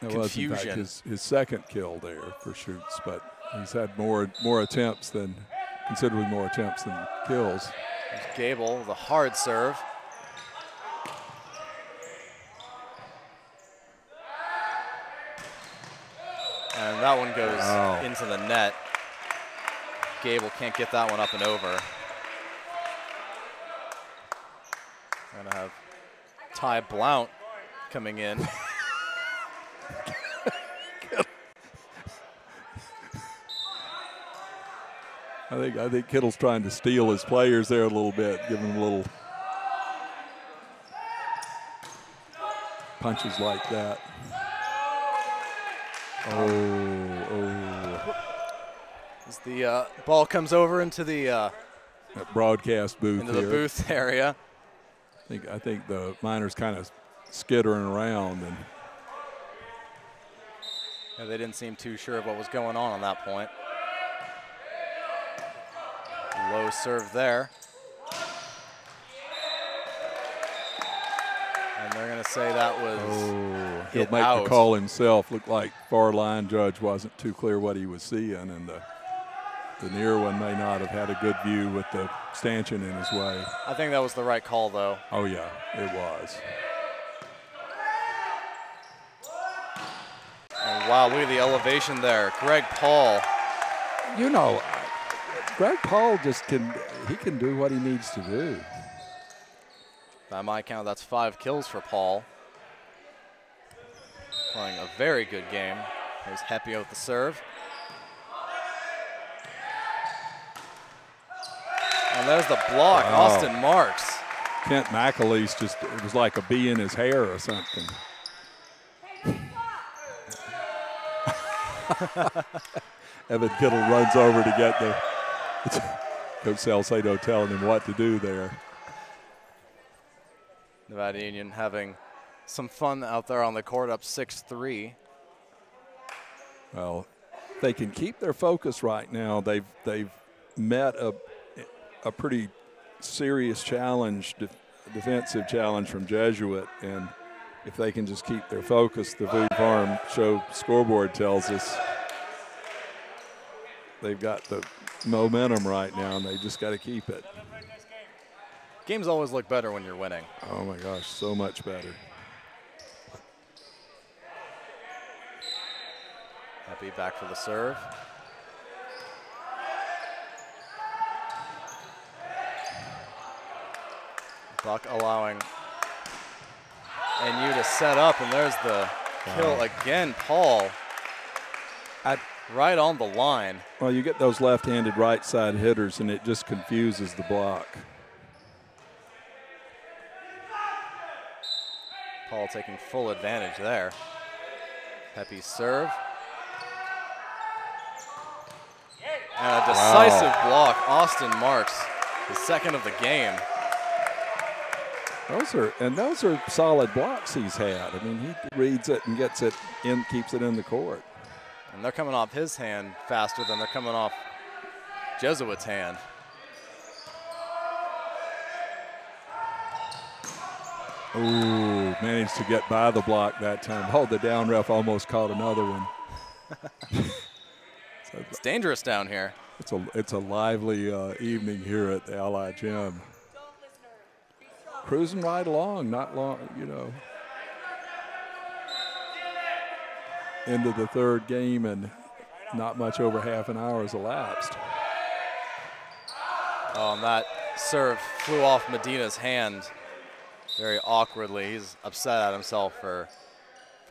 B: it was in fact
A: confusion.
B: his second kill there for Schutz, but he's had considerably more attempts than kills.
A: There's Gable, the hard serve. And that one goes into the net. Gable can't get that one up and over. Gonna have Ty Blount coming in.
B: I think Kittle's trying to steal his players there a little bit, give them a little punches like that.
A: As the ball comes over into the
B: broadcast booth
A: into the
B: here.
A: booth area.
B: I think the Miners kind of skittering around, and
A: Yeah, they didn't seem too sure of what was going on that point. Low serve there. And they're going to say that was
B: he'll
A: hit
B: make
A: out.
B: the call himself. Looked like far line judge wasn't too clear what he was seeing, and the near one may not have had a good view with the stanchion in his way.
A: I think that was the right call, though.
B: Oh, yeah, it was.
A: And wow, look at the elevation there. Greg Paul.
B: You know, Greg Paul he can do what he needs to do.
A: By my count, that's 5 kills for Paul. Playing a very good game. There's Hepio with the serve. And there's the block, Austin Marks.
B: Kent McAleese it was like a bee in his hair or something. Evan Kittle runs over to get Coach Salcedo telling him what to do there.
A: Nevada Union having some fun out there on the court, up 6-3.
B: Well, they can keep their focus right now. They've met a pretty serious challenge, defensive challenge from Jesuit, and if they can just keep their focus, the Food Farm Show scoreboard tells us they've got the momentum right now, and they just got to keep it.
A: Games always look better when you're winning.
B: Oh my gosh, so much better.
A: Happy back for the serve. Buck allowing NU to set up, and there's the kill again. Paul right on the line.
B: Well, you get those left-handed right side hitters, and it just confuses the block.
A: Paul taking full advantage there. Pepe's serve. And a decisive block. Austin Marks, the second of the game.
B: Those are solid blocks he's had. I mean, he reads it and gets it in, keeps it in the court.
A: And they're coming off his hand faster than they're coming off Jesuit's hand.
B: Ooh, managed to get by the block that time. Oh, the down ref almost caught another one.
A: It's dangerous down here.
B: It's a lively evening here at the Ali Gym. Cruising right along, not long, into the third game, and not much over half an hour has elapsed.
A: Oh, and that serve flew off Medina's hand very awkwardly. He's upset at himself for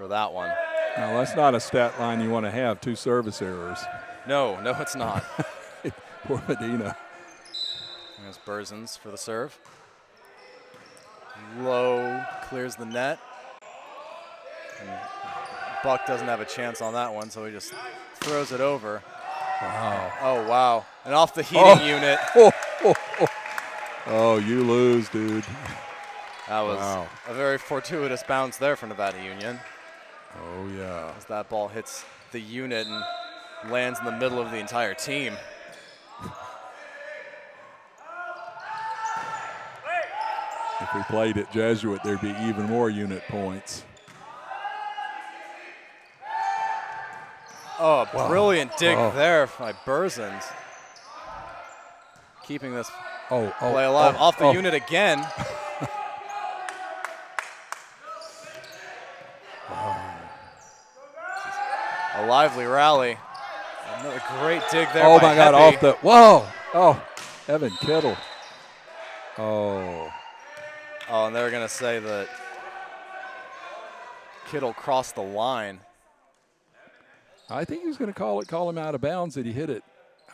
A: that one.
B: Now, that's not a stat line you want to have, 2 service errors.
A: No, it's not.
B: Poor Medina.
A: There's Berzins for the serve. Low, clears the net. And Buck doesn't have a chance on that one, so he just throws it over.
B: Wow.
A: Oh, wow. And off the heating unit.
B: Oh, you lose, dude.
A: That was a very fortuitous bounce there for Nevada Union.
B: Oh, yeah.
A: As that ball hits the unit and lands in the middle of the entire team.
B: If we played at Jesuit, there'd be even more unit points.
A: Oh, brilliant dig there by Berzins. Keeping this play alive. Off the unit again. A lively rally. Another great dig there.
B: Oh,
A: by
B: my God,
A: Heppy.
B: off the, whoa. Oh, Evan Kittle. Oh.
A: Oh, and they're going to say that Kittle crossed the line.
B: I think he was going to call him out of bounds that he hit it.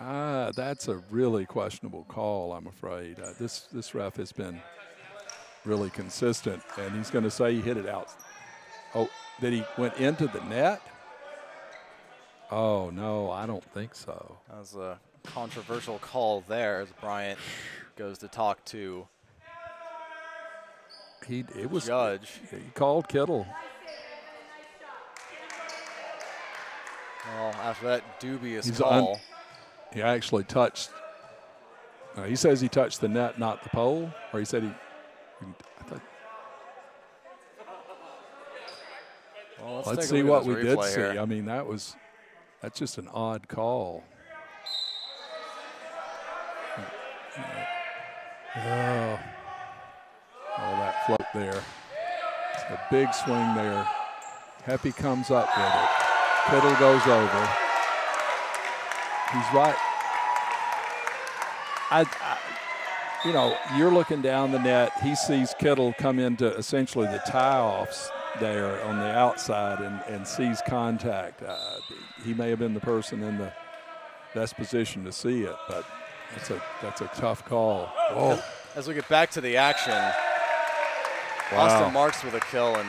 B: That's a really questionable call, I'm afraid. This ref has been really consistent, and he's going to say he hit it out. Oh, that he went into the net? Oh, no, I don't think so.
A: That was a controversial call there as Bryant goes to talk to Judge.
B: He called Kittle.
A: Well, after that dubious call.
B: He actually touched. He says he touched the net, not the pole. Or he said
A: Well,
B: let's see what we did see. I mean, that's just an odd call. Oh, that float there. It's a big swing there. Heppy comes up with it. Kittle goes over. He's right. You're looking down the net. He sees Kittle come into essentially the tie-offs there on the outside and sees contact. He may have been the person in the best position to see it, but that's a tough call. Oh.
A: As we get back to the action, Austin Marks with a kill, and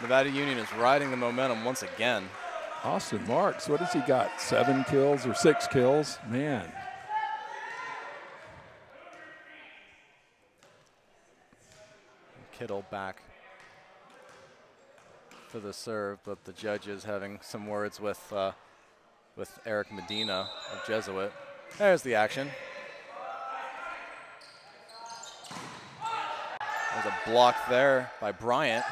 A: Nevada Union is riding the momentum once again.
B: Austin Marks, what has he got? 7 kills or 6 kills? Man.
A: Kittle back for the serve, but the judges having some words with Eric Medina of Jesuit. There's the action. There's a block there by Bryant.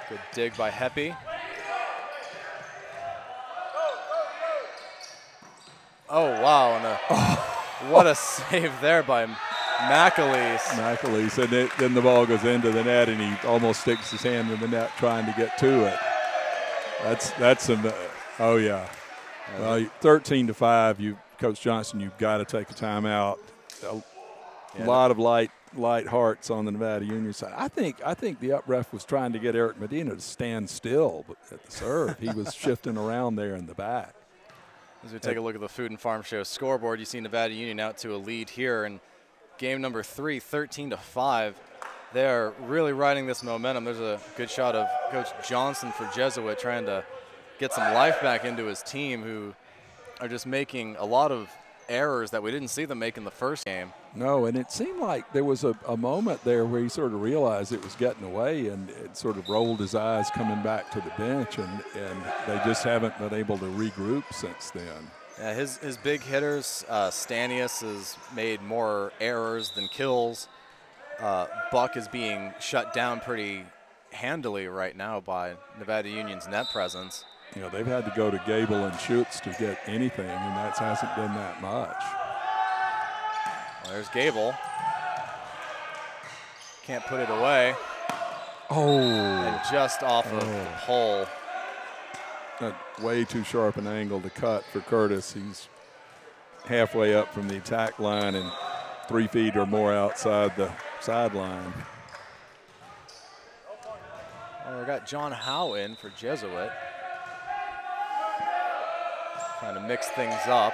A: Good dig by Heppy. Oh, wow. And what a save there by McAleese.
B: McAleese, and then the ball goes into the net, and he almost sticks his hand in the net trying to get to it. That's some, oh, yeah. Well, 13-5, Coach Johnson, you've got to take a timeout. A lot of light hearts on the Nevada Union side. I think the up ref was trying to get Eric Medina to stand still at the serve. He was shifting around there in the back.
A: As we take a look at the Food and Farm Show scoreboard, you see Nevada Union out to a lead here in game number 3, 13-5. They're really riding this momentum. There's a good shot of Coach Johnson for Jesuit trying to get some life back into his team, who are just making a lot of errors that we didn't see them make in the first game.
B: No, and it seemed like there was a moment there where he sort of realized it was getting away, and it sort of rolled his eyes coming back to the bench, and they just haven't been able to regroup since then.
A: Yeah, his big hitters, Stanius has made more errors than kills. Buck is being shut down pretty handily right now by Nevada Union's net presence.
B: They've had to go to Gable and Schutz to get anything, and that hasn't been that much.
A: Well, there's Gable. Can't put it away.
B: Oh.
A: And just off of the pole.
B: Way too sharp an angle to cut for Curtis. He's halfway up from the attack line and 3 feet or more outside the sideline.
A: Well, we got John Howe in for Jesuit. Trying to mix things up.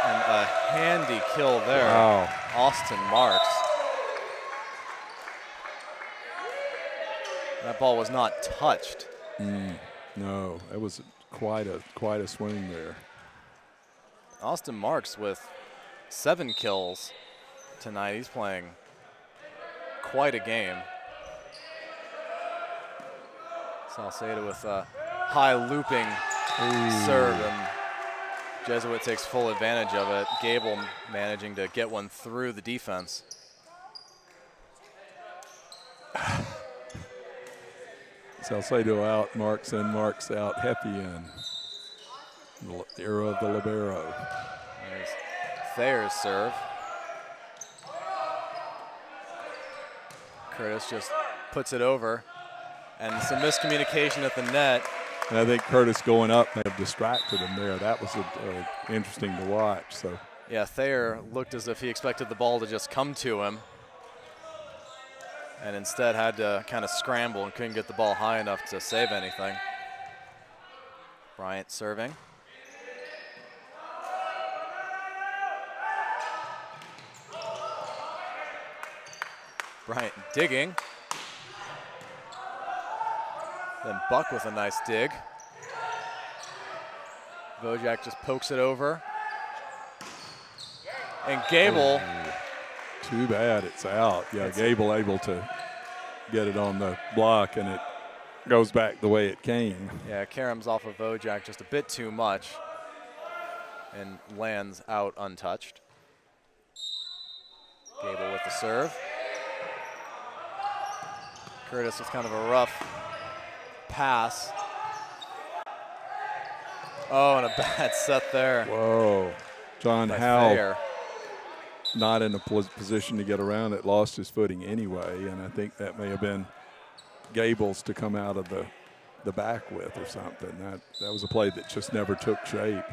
A: And a handy kill there.
B: Wow.
A: Austin Marks. That ball was not touched.
B: No, it was quite a swing there.
A: Austin Marks with 7 kills tonight. He's playing quite a game. Salcedo with a high looping serve, and Jesuit takes full advantage of it. Gable managing to get one through the defense.
B: Salcedo out, Marks in, Marks out, Heppy in. The era of the libero.
A: There's Thayer's serve. Curtis just puts it over. And some miscommunication at the net.
B: And I think Curtis going up may have distracted him there. That was interesting to watch. So
A: yeah, Thayer looked as if he expected the ball to just come to him. And instead had to kind of scramble and couldn't get the ball high enough to save anything. Bryant serving. Bryant digging. Then Buck with a nice dig. Vojak just pokes it over. And Gable.
B: Oh, too bad it's out. Yeah, Gable able to get it on the block, and it goes back the way it came.
A: Yeah, Karam's off of Vojak just a bit too much and lands out untouched. Gable with the serve. Curtis with kind of a rough pass. Oh, and a bad set there.
B: Whoa. John
A: by
B: Howe
A: Thayer.
B: not in a position to get around it, lost his footing anyway, and I think that may have been Gable's to come out of the back with or something. That was a play that just never took shape.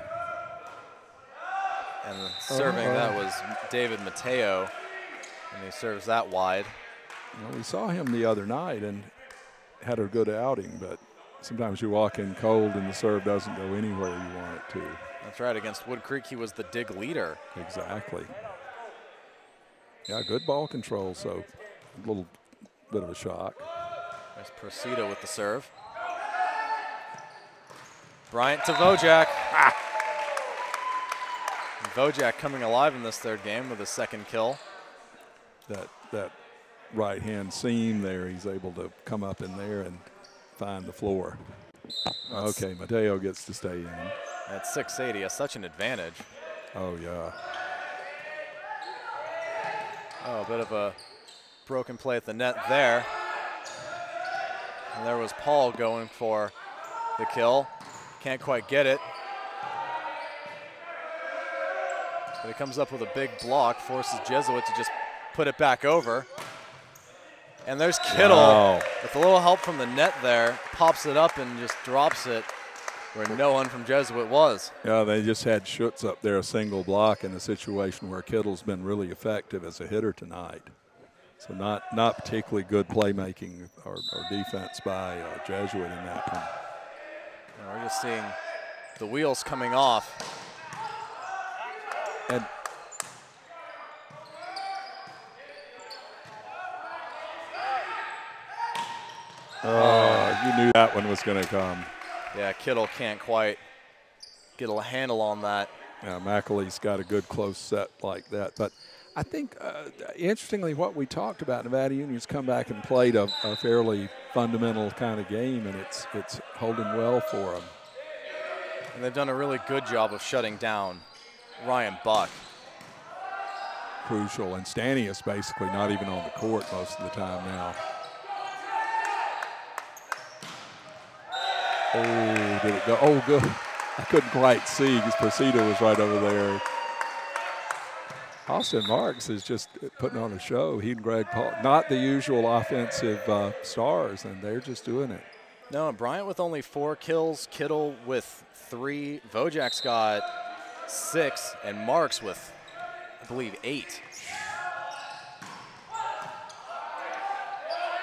A: And serving that was David Mateo, and he serves that wide.
B: Well, we saw him the other night and had a good outing, but sometimes you walk in cold and the serve doesn't go anywhere you want it to.
A: That's right. Against Wood Creek, he was the dig leader.
B: Exactly. Yeah, good ball control, so a little bit of a shock.
A: There's Procida with the serve. Bryant to Vojak. Ah. Vojak coming alive in this third game with his second kill.
B: That right-hand seam there, he's able to come up in there and find the floor. Okay, Mateo gets to stay in.
A: At 680, has such an advantage.
B: Oh, yeah.
A: Oh, a bit of a broken play at the net there. And there was Paul going for the kill. Can't quite get it. But he comes up with a big block, forces Jesuit to just put it back over. And there's Kittle with a little help from the net there, pops it up and just drops it where no one from Jesuit was.
B: Yeah, they just had Schutz up there, a single block in a situation where Kittle's been really effective as a hitter tonight. So not particularly good playmaking or defense by Jesuit in that one.
A: And we're just seeing the wheels coming off.
B: And you knew that one was going to come.
A: Yeah, Kittle can't quite get a handle on that.
B: Yeah, McAlee's got a good close set like that. But I think, interestingly, what we talked about, Nevada Union's come back and played a fairly fundamental kind of game, and it's holding well for them.
A: And they've done a really good job of shutting down Ryan Buck.
B: Crucial. And Stanius basically not even on the court most of the time now. Oh, did it go? Oh, good. I couldn't quite see because Procida was right over there. Austin Marks is just putting on a show. He and Greg Paul, not the usual offensive stars, and they're just doing it.
A: No, Bryant with only 4 kills, Kittle with 3, Vojak's got 6, and Marks with, I believe, 8.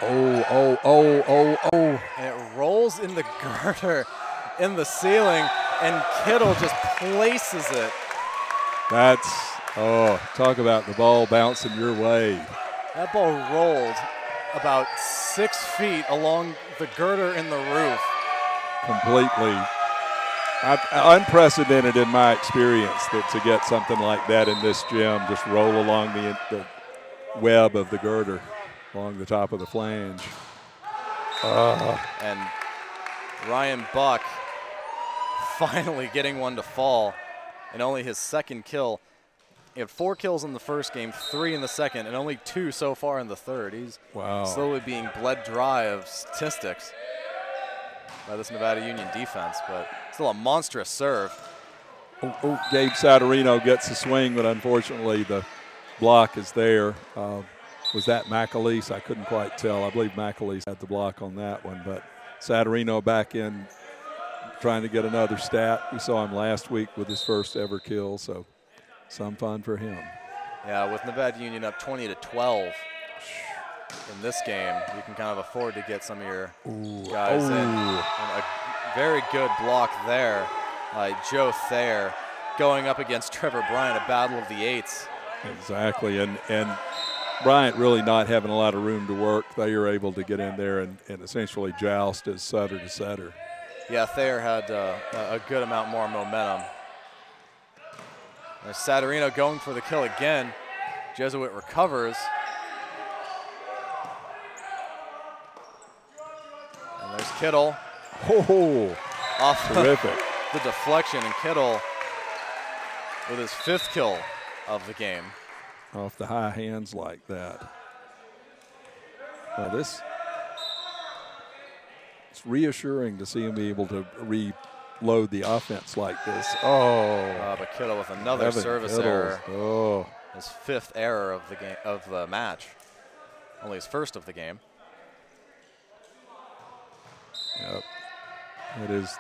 B: Oh.
A: And it rolls in the girder in the ceiling, and Kittle just places it.
B: That's, talk about the ball bouncing your way.
A: That ball rolled about 6 feet along the girder in the roof.
B: Completely unprecedented in my experience to get something like that in this gym, just roll along the web of the girder along the top of the flange.
A: And Ryan Buck finally getting one to fall. and only his second kill. He had 4 kills in the first game, 3 in the second, and only 2 so far in the third. He's slowly being bled dry of statistics by this Nevada Union defense, but still a monstrous serve.
B: Gabe Saturino gets the swing, but unfortunately the block is there. Was that McAleese? I couldn't quite tell. I believe McAleese had the block on that one, but Saturino back in trying to get another stat. We saw him last week with his first ever kill, so some fun for him.
A: Yeah, with Nevada Union up 20-12 in this game, you can kind of afford to get some of your guys in. And a very good block there by Joe Thayer going up against Trevor Bryant, a battle of the eights.
B: Exactly, and Bryant really not having a lot of room to work. They are able to get in there and essentially joust as setter to setter.
A: Yeah, Thayer had a good amount more momentum. There's Saturino going for the kill again. Jesuit recovers. And there's Kittle. Off
B: terrific.
A: The deflection, and Kittle with his 5th kill of the game.
B: Off the high hands like that. Well, it's reassuring to see him be able to reload the offense like this.
A: But Kittle with another service error.
B: Oh.
A: His 5th error of the game, of the match. Only his 1st of the game.
B: Yep.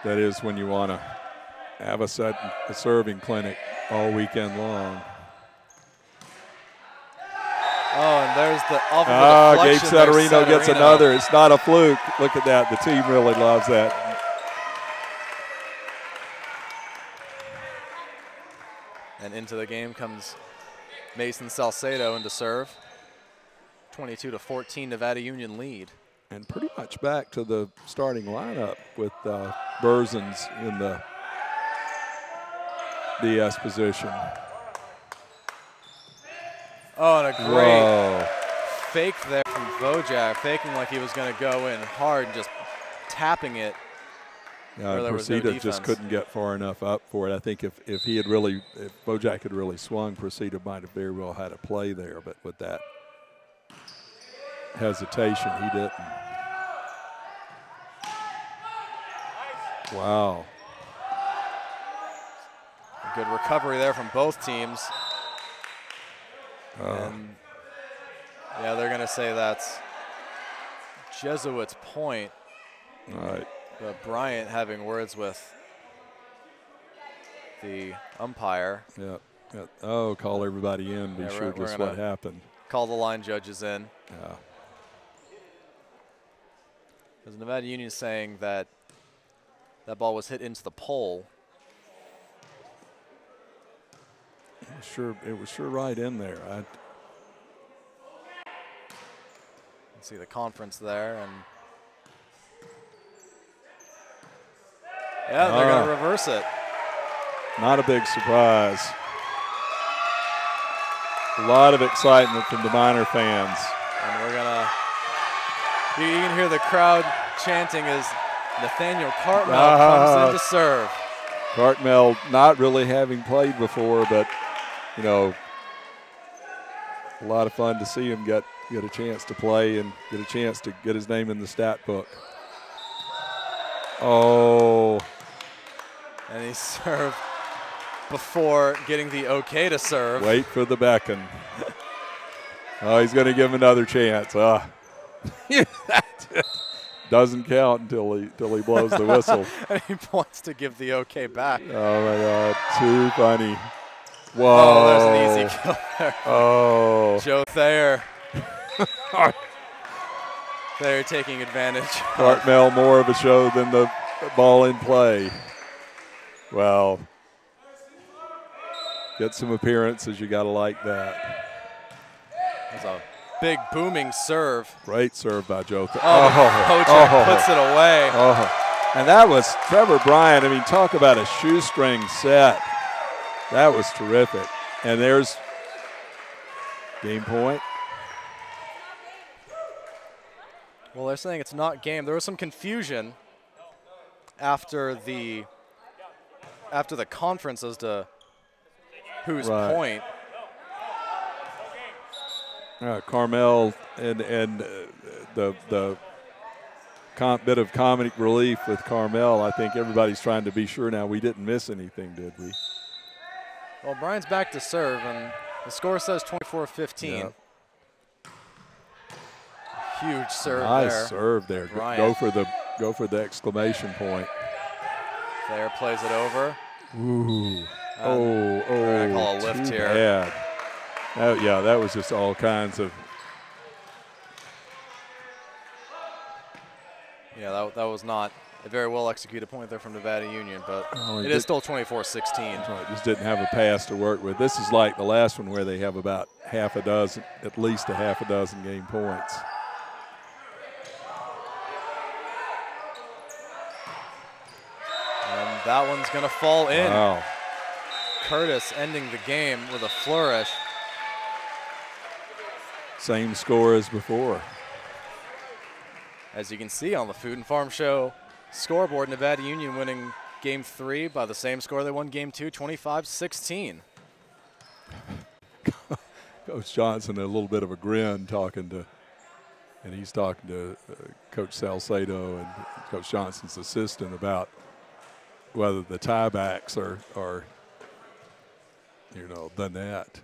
B: That is when you want to have a serving clinic all weekend long.
A: And there's the deflection.
B: Gabe Saturino gets another. It's not a fluke. Look at that. The team really loves that.
A: And into the game comes Mason Salcedo into serve. 22-14 Nevada Union lead.
B: And pretty much back to the starting lineup with Berzins in the DS position.
A: And a great fake there from Vojak, faking like he was going to go in hard and just tapping it.
B: Yeah, Procida just couldn't get far enough up for it. I think if Vojak had really swung, Procida might have very well had a play there, but with that hesitation, he didn't. Wow.
A: A good recovery there from both teams. And yeah, they're going to say that's Jesuit's point.
B: All right.
A: But Bryant having words with the umpire.
B: Yeah. Call everybody in. Be sure just what happened.
A: Call the line judges in.
B: Yeah.
A: Because Nevada Union is saying that that ball was hit into the pole.
B: It was sure right in there.
A: See the conference there, and yeah, they're going to reverse it.
B: Not a big surprise. A lot of excitement from the Miner fans.
A: And we're going to, you can hear the crowd chanting as Nathaniel Cartmel comes in to serve.
B: Cartmel not really having played before, but you know, a lot of fun to see him get a chance to play and get a chance to get his name in the stat book. And
A: he served before getting the okay to serve.
B: Wait for the beckon. He's going to give him another chance. Doesn't count until he blows the whistle.
A: And he wants to give the okay back.
B: Oh my God, too funny. Whoa.
A: There's an easy kill there. Joe Thayer. Thayer taking advantage.
B: Cartmel more of a show than the ball in play. Well, get some appearances. You got to like that.
A: There's a big booming serve.
B: Great serve by Joe Thayer.
A: Kojak puts it away.
B: And that was Trevor Bryant. I mean, talk about a shoestring set. That was terrific. And there's game point.
A: Well, they're saying it's not game. There was some confusion after the conference as to whose
B: Right.
A: point.
B: Carmel and the bit of comedic relief with Carmel. I think everybody's trying to be sure now we didn't miss anything, did we?
A: Well, Bryant's back to serve, and the score says 24-15.
B: Yep.
A: Huge serve
B: nice
A: there.
B: serve there.
A: Bryant.
B: Go for the exclamation point.
A: Thayer plays it over.
B: Ooh.
A: We're gonna call a lift
B: too
A: here.
B: Bad. Yeah, that was just all kinds of.
A: Yeah, that was not a very well executed point there from Nevada Union, but
B: It
A: it is still 24-16.
B: Just didn't have a pass to work with. This is like the last one where they have about at least a half a dozen game points.
A: And that one's going to fall in.
B: Wow.
A: Curtis ending the game with a flourish.
B: Same score as before.
A: As you can see on the Food and Farm Show scoreboard, Nevada Union winning Game 3 by the same score they won Game 2, 25-16.
B: Coach Johnson, a little bit of a grin and he's talking to Coach Salcedo and Coach Johnson's assistant about whether the tiebacks are the net.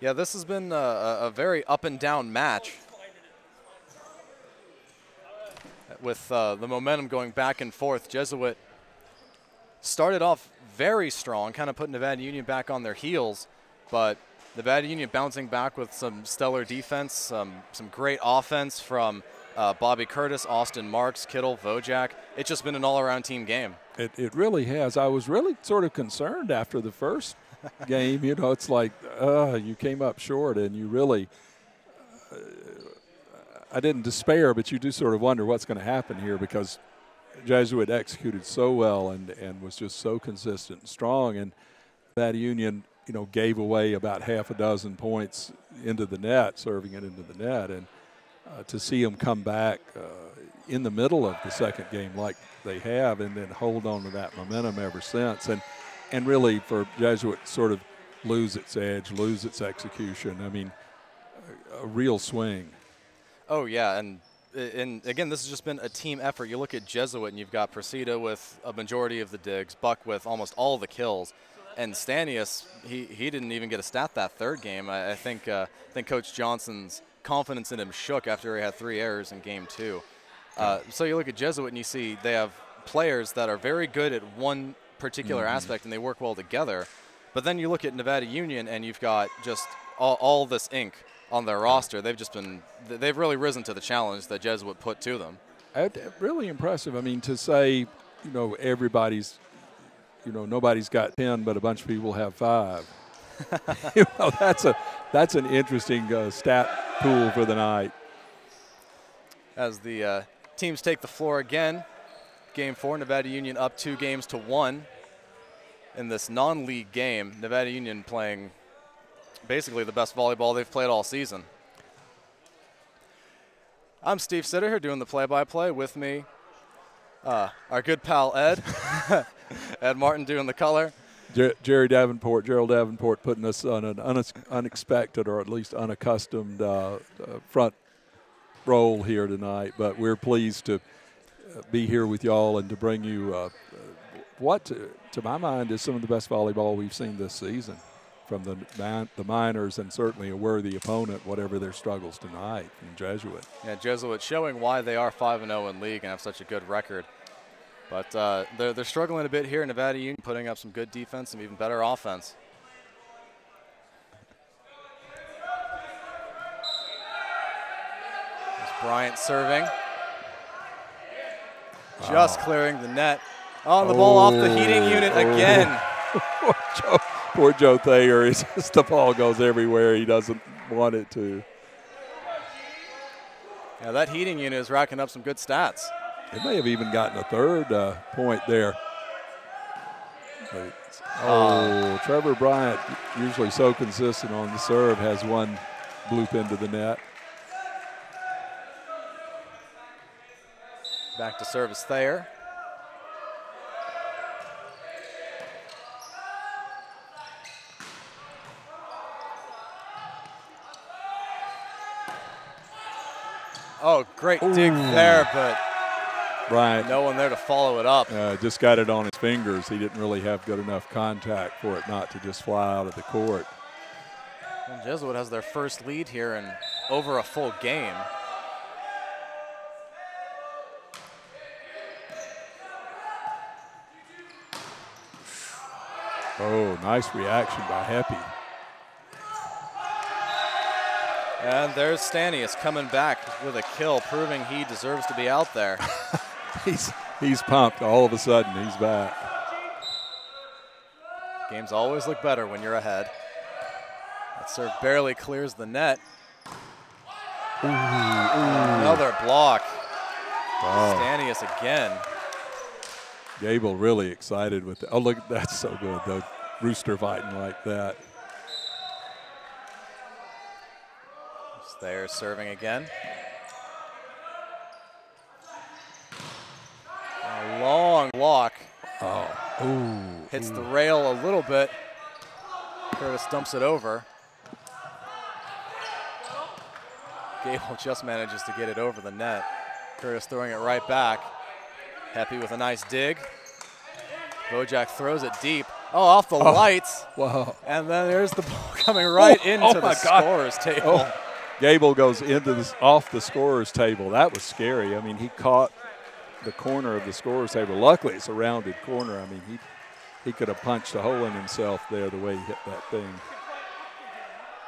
A: Yeah, this has been a very up and down match, with the momentum going back and forth. Jesuit started off very strong, kind of putting Nevada Union back on their heels, but Nevada Union bouncing back with some stellar defense, some great offense from Bobby Curtis, Austin Marks, Kittle, Vojak. It's just been an all-around team game.
B: It really has. I was really sort of concerned after the first game. It's like you came up short, and you really I didn't despair, but you do sort of wonder what's going to happen here, because Jesuit executed so well and was just so consistent and strong, and Nevada Union gave away about half a dozen points into the net, serving it into the net, and to see them come back in the middle of the second game like they have, and then hold on to that momentum ever since, and really for Jesuit sort of lose its edge, lose its execution. I mean, a real swing.
A: Oh, yeah, and again, this has just been a team effort. You look at Jesuit, and you've got Presida with a majority of the digs, Buck with almost all the kills, and Stanius, he didn't even get a stat that third game. I think Coach Johnson's confidence in him shook after he had 3 errors in Game 2. So you look at Jesuit, and you see they have players that are very good at one particular aspect, and they work well together. But then you look at Nevada Union, and you've got just all this ink on their roster. They've really risen to the challenge that Jesuit put to them.
B: Really impressive. I mean, to say, everybody's, nobody's got 10, but a bunch of people have 5. That's an interesting stat pool for the night.
A: As the teams take the floor again, Game 4, Nevada Union up 2-1 in this non-league game. Nevada Union playing basically the best volleyball they've played all season. I'm Steve Sitter here doing the play-by-play. With me, our good pal Ed. Ed Martin doing the color.
B: Gerald Davenport putting us on an unexpected, or at least unaccustomed front role here tonight. But we're pleased to be here with y'all and to bring you what, to my mind, is some of the best volleyball we've seen this season from the Miners, and certainly a worthy opponent, whatever their struggles tonight, in Jesuit.
A: Yeah, Jesuit showing why they are 5-0 in league and have such a good record. But they're struggling a bit here. Nevada Union putting up some good defense, some even better offense. There's Bryant serving. Wow. Just clearing the net. On the ball off the heating unit again.
B: Poor Joe Thayer. The ball goes everywhere he doesn't want it to.
A: Yeah, that heating unit is racking up some good stats.
B: It may have even gotten a third point there. Trevor Bryant, usually so consistent on the serve, has one bloop into the net.
A: Back to service Thayer. Oh, great dig there, but
B: Bryant.
A: no one there to follow it up.
B: Just got it on his fingers. He didn't really have good enough contact for it not to just fly out of the court.
A: Well, Jesuit has their first lead here in over a full game.
B: Oh, nice reaction by Heppy.
A: And there's Stanius coming back with a kill, proving he deserves to be out there.
B: He's pumped. All of a sudden, he's back.
A: Games always look better when you're ahead. That serve barely clears the net. Another block.
B: Wow.
A: Stanius again.
B: Gable really excited with it. Oh, look, that's so good, though. Rooster fighting like that.
A: They're serving again. A long block.
B: Oh, ooh.
A: Hits the rail a little bit. Curtis dumps it over. Gable just manages to get it over the net. Curtis throwing it right back. Happy with a nice dig. Bojack throws it deep. Oh, off the lights.
B: Wow.
A: And then there's the ball coming right into the scorer's table.
B: Oh. Gable goes into this off the scorer's table. That was scary. I mean, he caught the corner of the scorer's table. Luckily, it's a rounded corner. I mean, he could have punched a hole in himself there the way he hit that thing.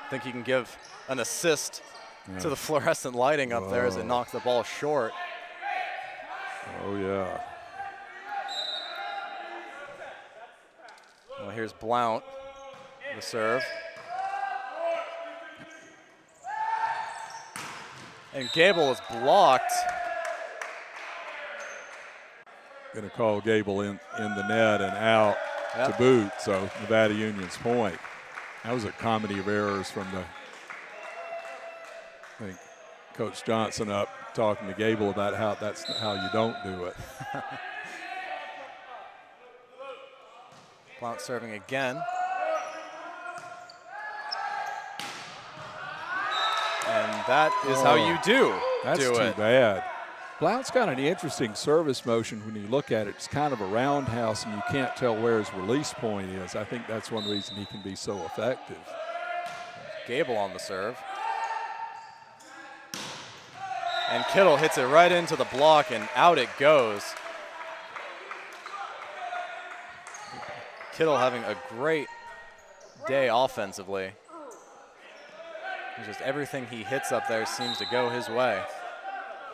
A: I think he can give an assist to the fluorescent lighting up there as it knocks the ball short.
B: Oh, yeah.
A: Well, here's Blount, the serve. And Gable is blocked.
B: Going to call Gable in the net and out to boot, so Nevada Union's point. That was a comedy of errors from I think, Coach Johnson up talking to Gable about how that's how you don't do it.
A: Blount serving again. And that is how you do
B: That's
A: do
B: too
A: it.
B: bad. Blount's got an interesting service motion when you look at it. It's kind of a roundhouse, and you can't tell where his release point is. I think that's one reason he can be so effective.
A: Gable on the serve. And Kittle hits it right into the block, and out it goes. Kittle having a great day offensively. Just everything he hits up there seems to go his way.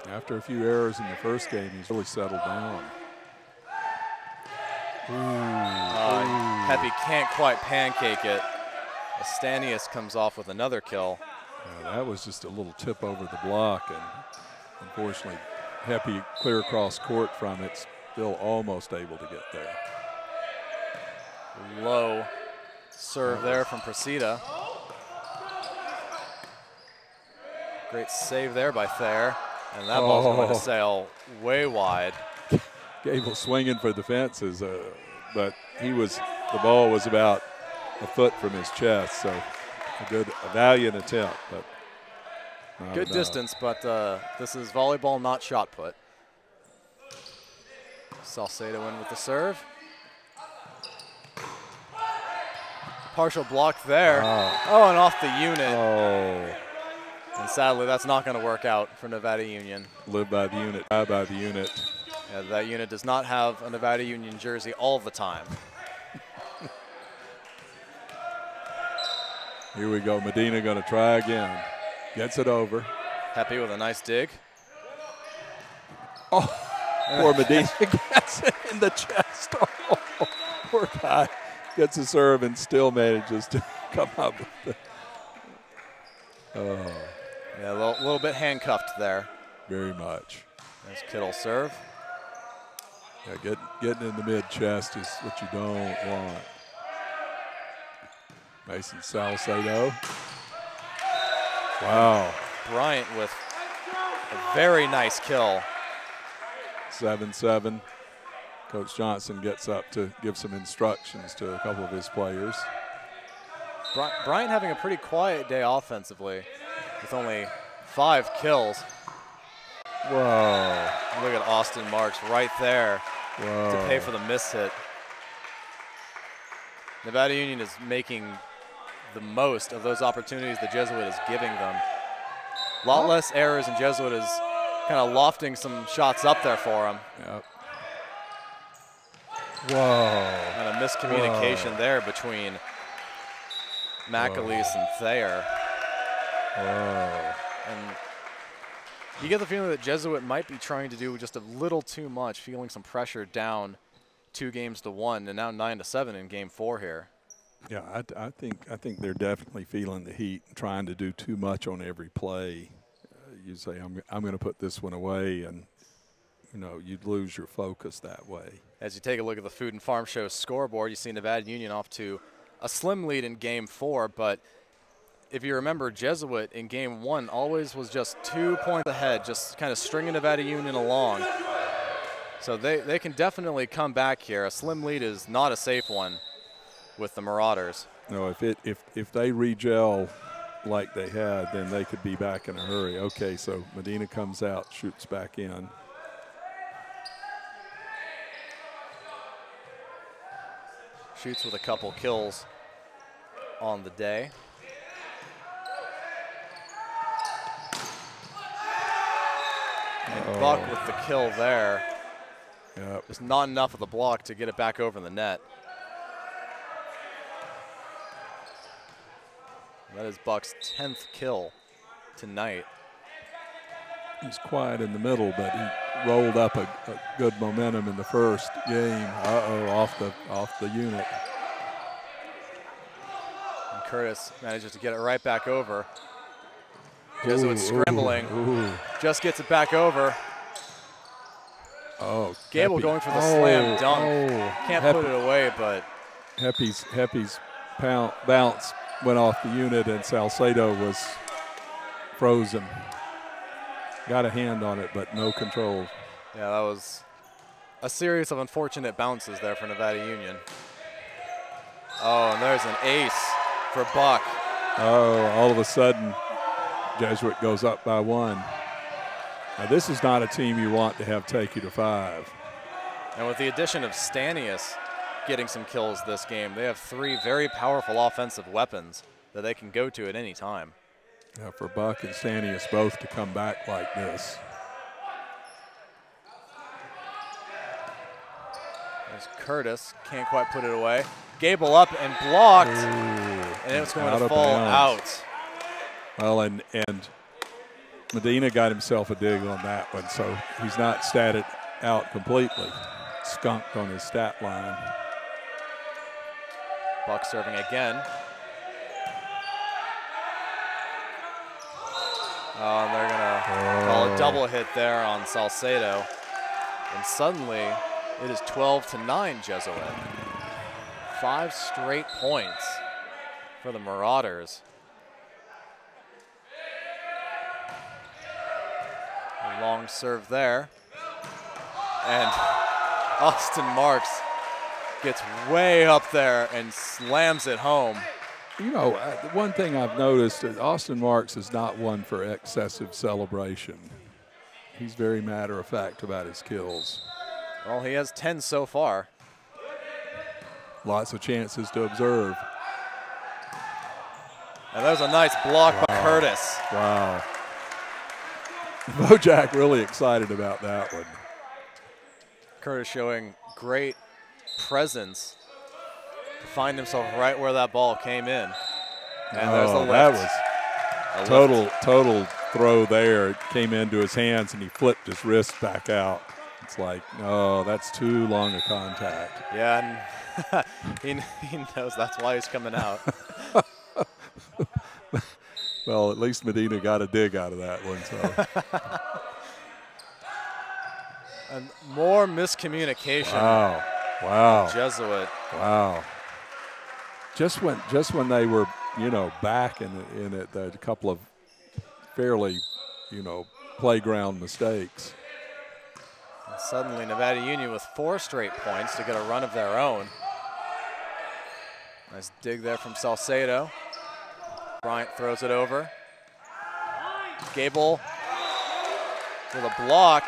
B: After a few errors in the first game, he's really settled down.
A: Pepe can't quite pancake it. Stanius comes off with another kill.
B: Yeah, that was just a little tip over the block, and unfortunately, Heppy clear across court from it, still almost able to get there.
A: Low serve there from Presida. Great save there by Thayer. And that ball's going to sail way wide.
B: Gable swinging for the fences, but the ball was about a foot from his chest, so a valiant attempt, but
A: good distance, but this is volleyball, not shot put. Salcedo in with the serve. Partial block there. Oh, and off the unit.
B: Oh.
A: And sadly, that's not going to work out for Nevada Union.
B: Live by the unit, die by the unit.
A: Yeah, that unit does not have a Nevada Union jersey all the time.
B: Here we go. Medina going to try again. Gets it over.
A: Happy with a nice dig.
B: Oh, poor Medina gets it in the chest. Oh, poor guy gets a serve and still manages to come up with it. Oh.
A: Yeah, a little bit handcuffed there.
B: Very much.
A: There's Kittle serve.
B: Yeah, getting in the mid-chest is what you don't want. Mason Salcedo. Wow.
A: Bryant with a very nice kill.
B: 7-7. Coach Johnson gets up to give some instructions to a couple of his players.
A: Bryant having a pretty quiet day offensively with only 5 kills.
B: Whoa.
A: Look at Austin Marks right there to pay for the miss hit. Nevada Union is making the most of those opportunities the Jesuit is giving them. A lot less errors, and Jesuit is kind of lofting some shots up there for him.
B: Yep. Whoa.
A: And a miscommunication there between McAleese and Thayer.
B: Whoa.
A: And you get the feeling that Jesuit might be trying to do just a little too much, feeling some pressure down 2-1, and now 9-7 in game 4 here.
B: Yeah, I think they're definitely feeling the heat, trying to do too much on every play. You say, I'm going to put this one away, and you'd lose your focus that way.
A: As you take a look at the Food and Farm Show scoreboard, you see Nevada Union off to a slim lead in game 4, but if you remember, Jesuit in game 1 always was just 2 points ahead, just kind of stringing Nevada Union along. So they can definitely come back here. A slim lead is not a safe one with the Marauders.
B: No, if they re-gel like they had, then they could be back in a hurry. Okay, so Medina comes out, shoots back in.
A: Shoots with a couple kills on the day. And Buck with the kill there.
B: Yep.
A: Just not enough of the block to get it back over the net. That is Buck's 10th kill tonight.
B: He's quiet in the middle, but he rolled up a good momentum in the first game. Off the unit.
A: And Curtis manages to get it right back over. Jesuit scrambling. Just gets it back over.
B: Oh,
A: Gable going for the slam dunk. Can't put it away, but
B: Heppy's bounce went off the unit, and Salcedo was frozen. Got a hand on it, but no control.
A: Yeah, that was a series of unfortunate bounces there for Nevada Union. Oh, and there's an ace for Buck.
B: Oh, all of a sudden, Jesuit goes up by 1. Now, this is not a team you want to have take you to 5.
A: And with the addition of Stanius getting some kills this game, they have 3 very powerful offensive weapons that they can go to at any time.
B: Yeah, for Buck and Stanius both to come back like this.
A: There's Curtis, can't quite put it away. Gable up and blocked, and it was going to fall out.
B: Well, and Medina got himself a dig on that one, so he's not statted out completely. Skunked on his stat line.
A: Buck serving again. Oh, and they're going to call a double hit there on Salcedo. And suddenly, it is 12-9 Jesuit. 5 straight points for the Marauders. A long serve there. And Austin Marks gets way up there and slams it home.
B: You know, one thing I've noticed is Austin Marks is not one for excessive celebration. He's very matter-of-fact about his kills.
A: Well, he has 10 so far.
B: Lots of chances to observe.
A: And there's a nice block by Curtis.
B: Wow. Bojack really excited about that one.
A: Curtis showing great presence to find himself right where that ball came in. And there's the lift.
B: That was total throw there. It came into his hands and he flipped his wrist back out. It's like, oh, that's too long a contact.
A: Yeah, and he knows that's why he's coming out.
B: Well, at least Medina got a dig out of that one. So.
A: And more miscommunication.
B: Wow.
A: Jesuit.
B: Wow. Just when they were, back in it, there a couple of fairly, playground mistakes.
A: And suddenly Nevada Union with 4 straight points to get a run of their own. Nice dig there from Salcedo. Bryant throws it over. Gable with a block,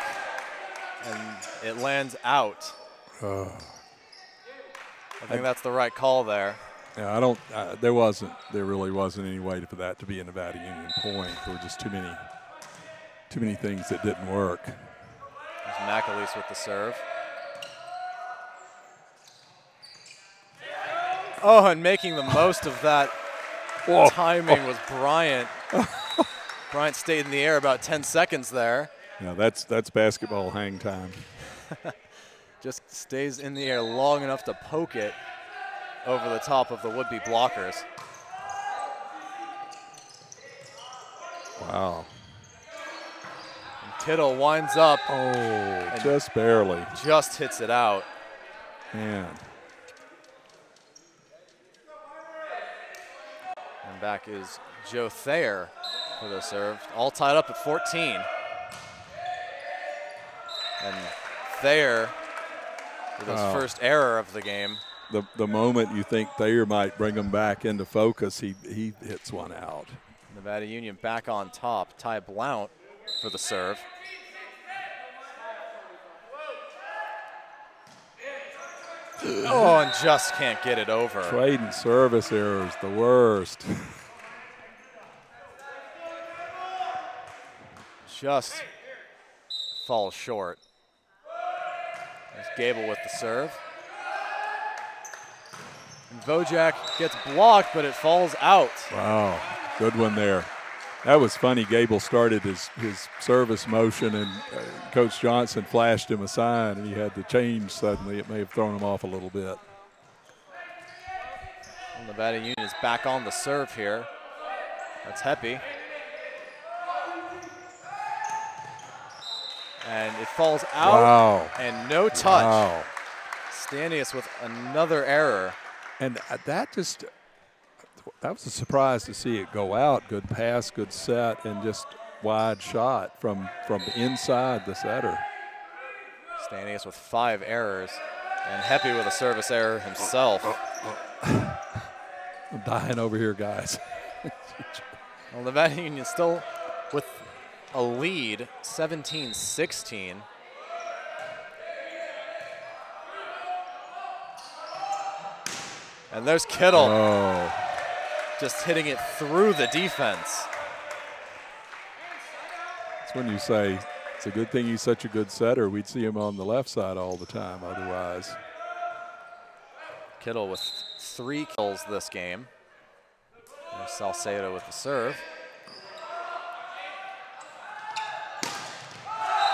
A: and it lands out. I think that's the right call there.
B: Yeah, there really wasn't any way for that to be a Nevada Union point. There were just too many things that didn't work.
A: There's McAleese with the serve. Oh, and making the most of that timing was Bryant. Bryant stayed in the air about 10 seconds there.
B: Yeah, that's basketball hang time.
A: Just stays in the air long enough to poke it over the top of the would-be blockers.
B: Wow.
A: And Kittle winds up.
B: Oh, just barely.
A: Just hits it out.
B: Man.
A: And back is Joe Thayer for the serve. All tied up at 14. And Thayer with his first error of the game.
B: The moment you think Thayer might bring him back into focus, he hits one out.
A: Nevada Union back on top. Ty Blount for the serve. Oh, and just can't get it over.
B: Trading service errors, the worst.
A: Just falls short. There's Gable with the serve. And Vojak gets blocked, but it falls out.
B: Wow, good one there. That was funny. Gable started his service motion, and Coach Johnson flashed him a sign, and he had to change suddenly. It may have thrown him off a little bit.
A: Well, Nevada Union is back on the serve here. That's Heppy. And it falls out.
B: Wow.
A: And no touch.
B: Wow.
A: Stanius with another error.
B: And that was a surprise to see it go out. Good pass, good set, and just wide shot from inside the setter.
A: Stanius with 5 errors, and Heppy with a service error himself.
B: I'm dying over here, guys.
A: Well, Nevada Union still with a lead, 17-16. And there's Kittle.
B: Oh.
A: Just hitting it through the defense.
B: That's when you say it's a good thing he's such a good setter. We'd see him on the left side all the time otherwise.
A: Kittle with 3 kills this game. There's Salcedo with the serve.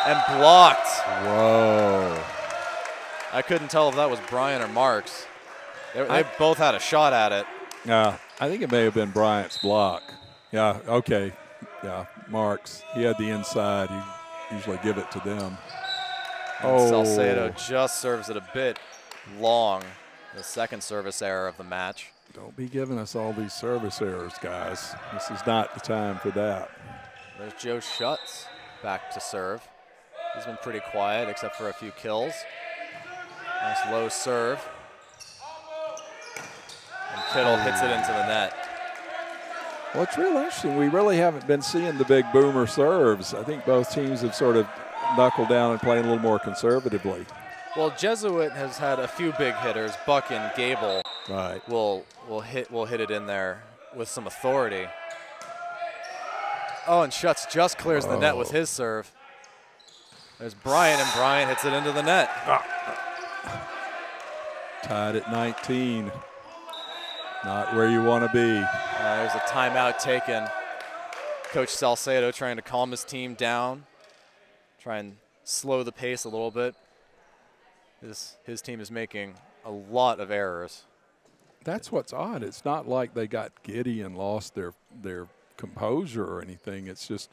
A: And blocked.
B: Whoa.
A: I couldn't tell if that was Brian or Marks. They both had a shot at it.
B: Yeah, I think it may have been Bryant's block. Yeah, okay. Yeah, Marks. He had the inside. You usually give it to them.
A: And Salcedo just serves it a bit long. The second service error of the match.
B: Don't be giving us all these service errors, guys. This is not the time for that.
A: There's Joe Schutz back to serve. He's been pretty quiet except for a few kills. Nice low serve. And Kittle hits it into the net.
B: Well, it's real interesting. We really haven't been seeing the big boomer serves. I think both teams have sort of knuckled down and playing a little more conservatively.
A: Well, Jesuit has had a few big hitters. Buck and Gable will hit it in there with some authority. Oh, and Schutz just clears the net with his serve. There's Bryant, and Bryant hits it into the net.
B: Tied at 19. Not where you want to be.
A: There's a timeout taken. Coach Salcedo trying to calm his team down, try and slow the pace a little bit. His team is making a lot of errors.
B: That's what's odd. It's not like they got giddy and lost their composure or anything. It's just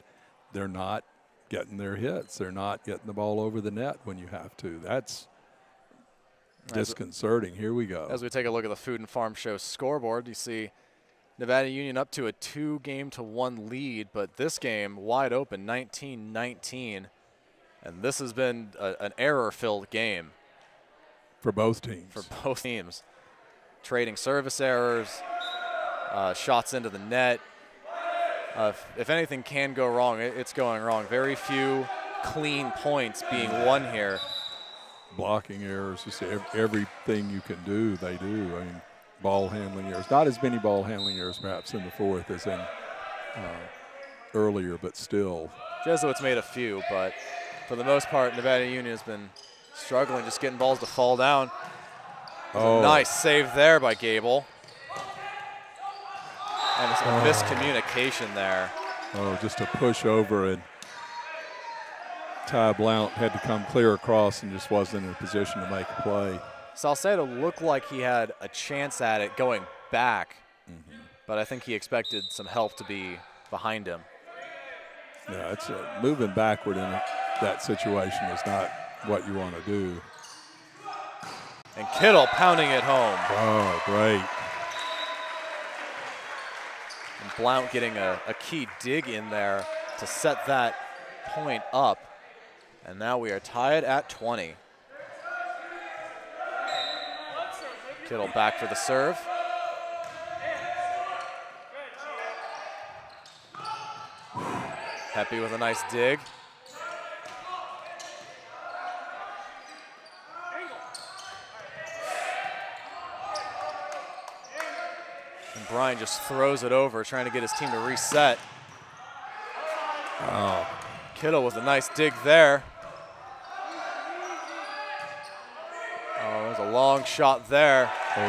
B: they're not getting their hits. They're not getting the ball over the net when you have to. That's disconcerting. Here we go.
A: As we take a look at the Food and Farm Show scoreboard, you see Nevada Union up to a 2-game-to-1 lead, but this game wide open, 19-19. And this has been an error-filled game.
B: For both teams.
A: For both teams. Trading service errors, shots into the net. If anything can go wrong, it's going wrong. Very few clean points being won here.
B: Blocking errors, just everything you can do, they do. I mean, ball handling errors. Not as many ball handling errors perhaps in the fourth as in earlier, but still.
A: Jesuits made a few, but for the most part, Nevada Union has been struggling, just getting balls to fall down. A nice save there by Gable. And it's a miscommunication there.
B: Oh, just a push over, and Ty Blount had to come clear across and just wasn't in a position to make a play.
A: Salcedo looked like he had a chance at it going back, but I think he expected some help to be behind him.
B: Yeah, it's moving backward in that situation is not what you want to do.
A: And Kittle pounding it home.
B: Oh, great.
A: And Blount getting a key dig in there to set that point up. And now we are tied at 20. Kittle back for the serve. Pepe with a nice dig. And Brian just throws it over, trying to get his team to reset.
B: Oh.
A: Kittle with a nice dig there. Oh, there's a long shot there.
B: Oh.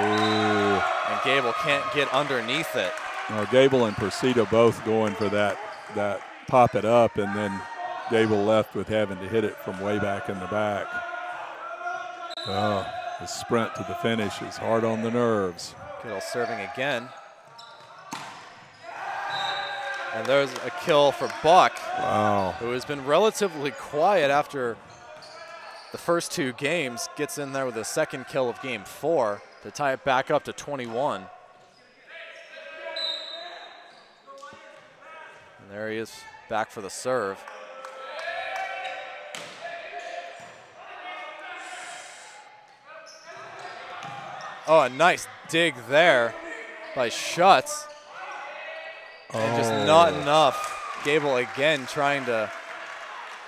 A: And Gable can't get underneath it.
B: Well, Gable and Persito both going for that pop it up, and then Gable left with having to hit it from way back in the back. Oh, the sprint to the finish is hard on the nerves.
A: Kittle serving again. And there's a kill for Buck, who has been relatively quiet after the first two games. Gets in there with a second kill of game 4 to tie it back up to 21. And there he is back for the serve. Oh, a nice dig there by Schutz. And just not enough. Gable again trying to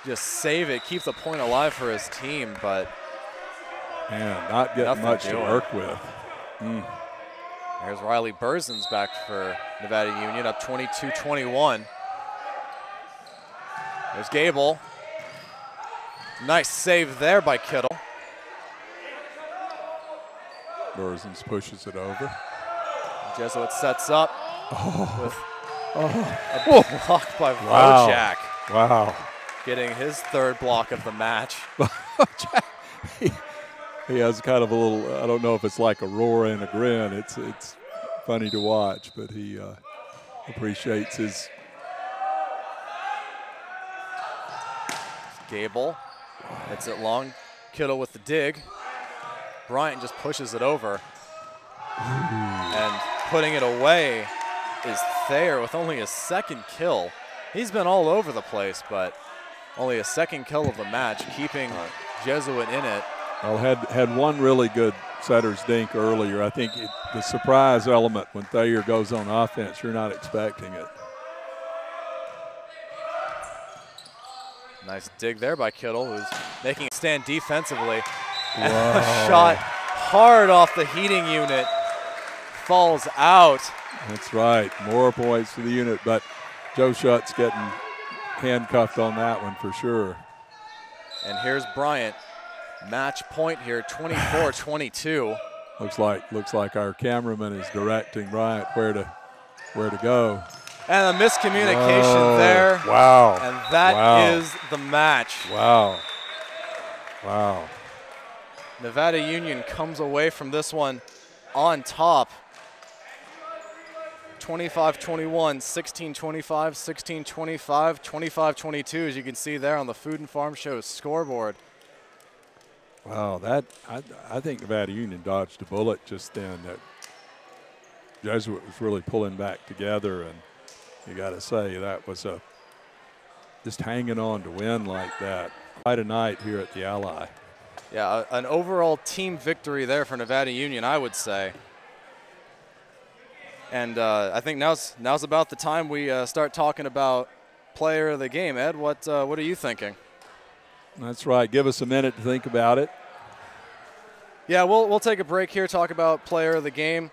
A: just save it, keep the point alive for his team, but
B: man, not getting much to work with.
A: There's Riley Burzins back for Nevada Union, up 22-21. There's Gable. Nice save there by Kittle.
B: Burzins pushes it over.
A: Jesuit sets up with a block by Wojak.
B: Wow.
A: Getting his third block of the match.
B: He has kind of a little, I don't know if it's like a roar and a grin. It's funny to watch, but he appreciates his.
A: Gable, it's it long. Kittle with the dig. Bryant just pushes it over. And putting it away is Thayer with only his second kill. He's been all over the place, but only a second kill of the match, keeping Jesuit in it.
B: Well, had one really good setter's dink earlier. I think the surprise element when Thayer goes on offense, you're not expecting it.
A: Nice dig there by Kittle, who's making it stand defensively. And a shot hard off the heating unit. Falls out.
B: That's right. More points for the unit, but Joe Schutz getting handcuffed on that one for sure.
A: And here's Bryant. Match point here, 24-22.
B: Looks like our cameraman is directing Bryant where to go.
A: And a miscommunication there.
B: Wow.
A: And that is the match.
B: Wow.
A: Nevada Union comes away from this one on top. 25-21, 16-25, 16-25, 25-22, as you can see there on the Food and Farm Show scoreboard.
B: Wow, I think Nevada Union dodged a bullet just then. That Jesuit was really pulling back together, and you got to say that was just hanging on to win like that. Quite a night here at the Ally.
A: Yeah, an overall team victory there for Nevada Union, I would say. And I think now's about the time we start talking about player of the game. Ed, what are you thinking?
B: That's right. Give us a minute to think about it.
A: Yeah, we'll take a break here, talk about player of the game.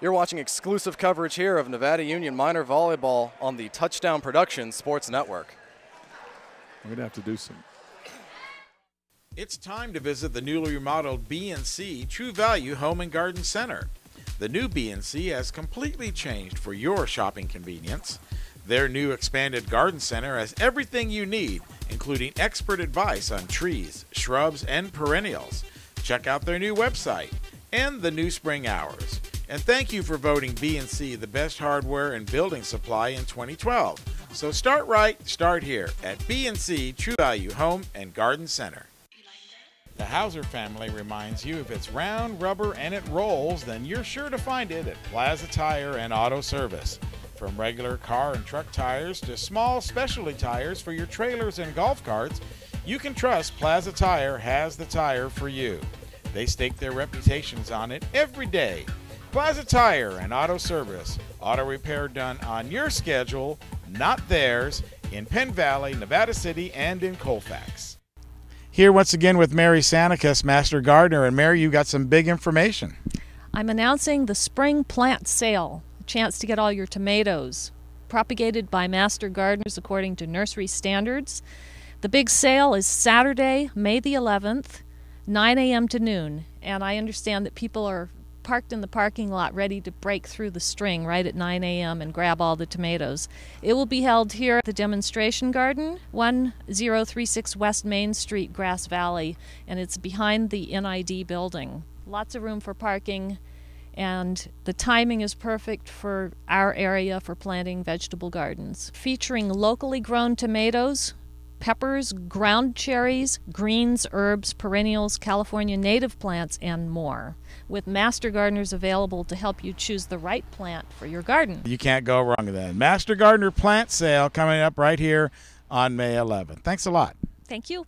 A: You're watching exclusive coverage here of Nevada Union Minor Volleyball on the Touchdown Productions Sports Network.
B: We're going to have to do some.
C: It's time to visit the newly remodeled B&C True Value Home and Garden Center. The new B&C has completely changed for your shopping convenience. Their new expanded garden center has everything you need, including expert advice on trees, shrubs, and perennials. Check out their new website and the new spring hours. And thank you for voting B&C the best hardware and building supply in 2012. So start right, start here at B&C True Value Home and Garden Center. The Hauser family reminds you if it's round, rubber, and it rolls, then you're sure to find it at Plaza Tire and Auto Service. From regular car and truck tires to small specialty tires for your trailers and golf carts, you can trust Plaza Tire has the tire for you. They stake their reputations on it every day. Plaza Tire and Auto Service. Auto repair done on your schedule, not theirs, in Penn Valley, Nevada City, and in Colfax. Here once again with Mary Sanicus, Master Gardener. And Mary, you got some big information.
D: I'm announcing the spring plant sale, a chance to get all your tomatoes, propagated by Master Gardeners according to nursery standards. The big sale is Saturday, May the 11th, 9 a.m. to noon, and I understand that people are parked in the parking lot ready to break through the string right at 9 a.m. and grab all the tomatoes. It will be held here at the demonstration garden, 1036 West Main Street, Grass Valley, and it's behind the NID building. Lots of room for parking, and the timing is perfect for our area for planting vegetable gardens. Featuring locally grown tomatoes, peppers, ground cherries, greens, herbs, perennials, California native plants, and more, with Master Gardeners available to help you choose the right plant for your garden.
C: You can't go wrong with that. Master Gardener Plant Sale coming up right here on May 11th. Thanks a lot.
D: Thank you.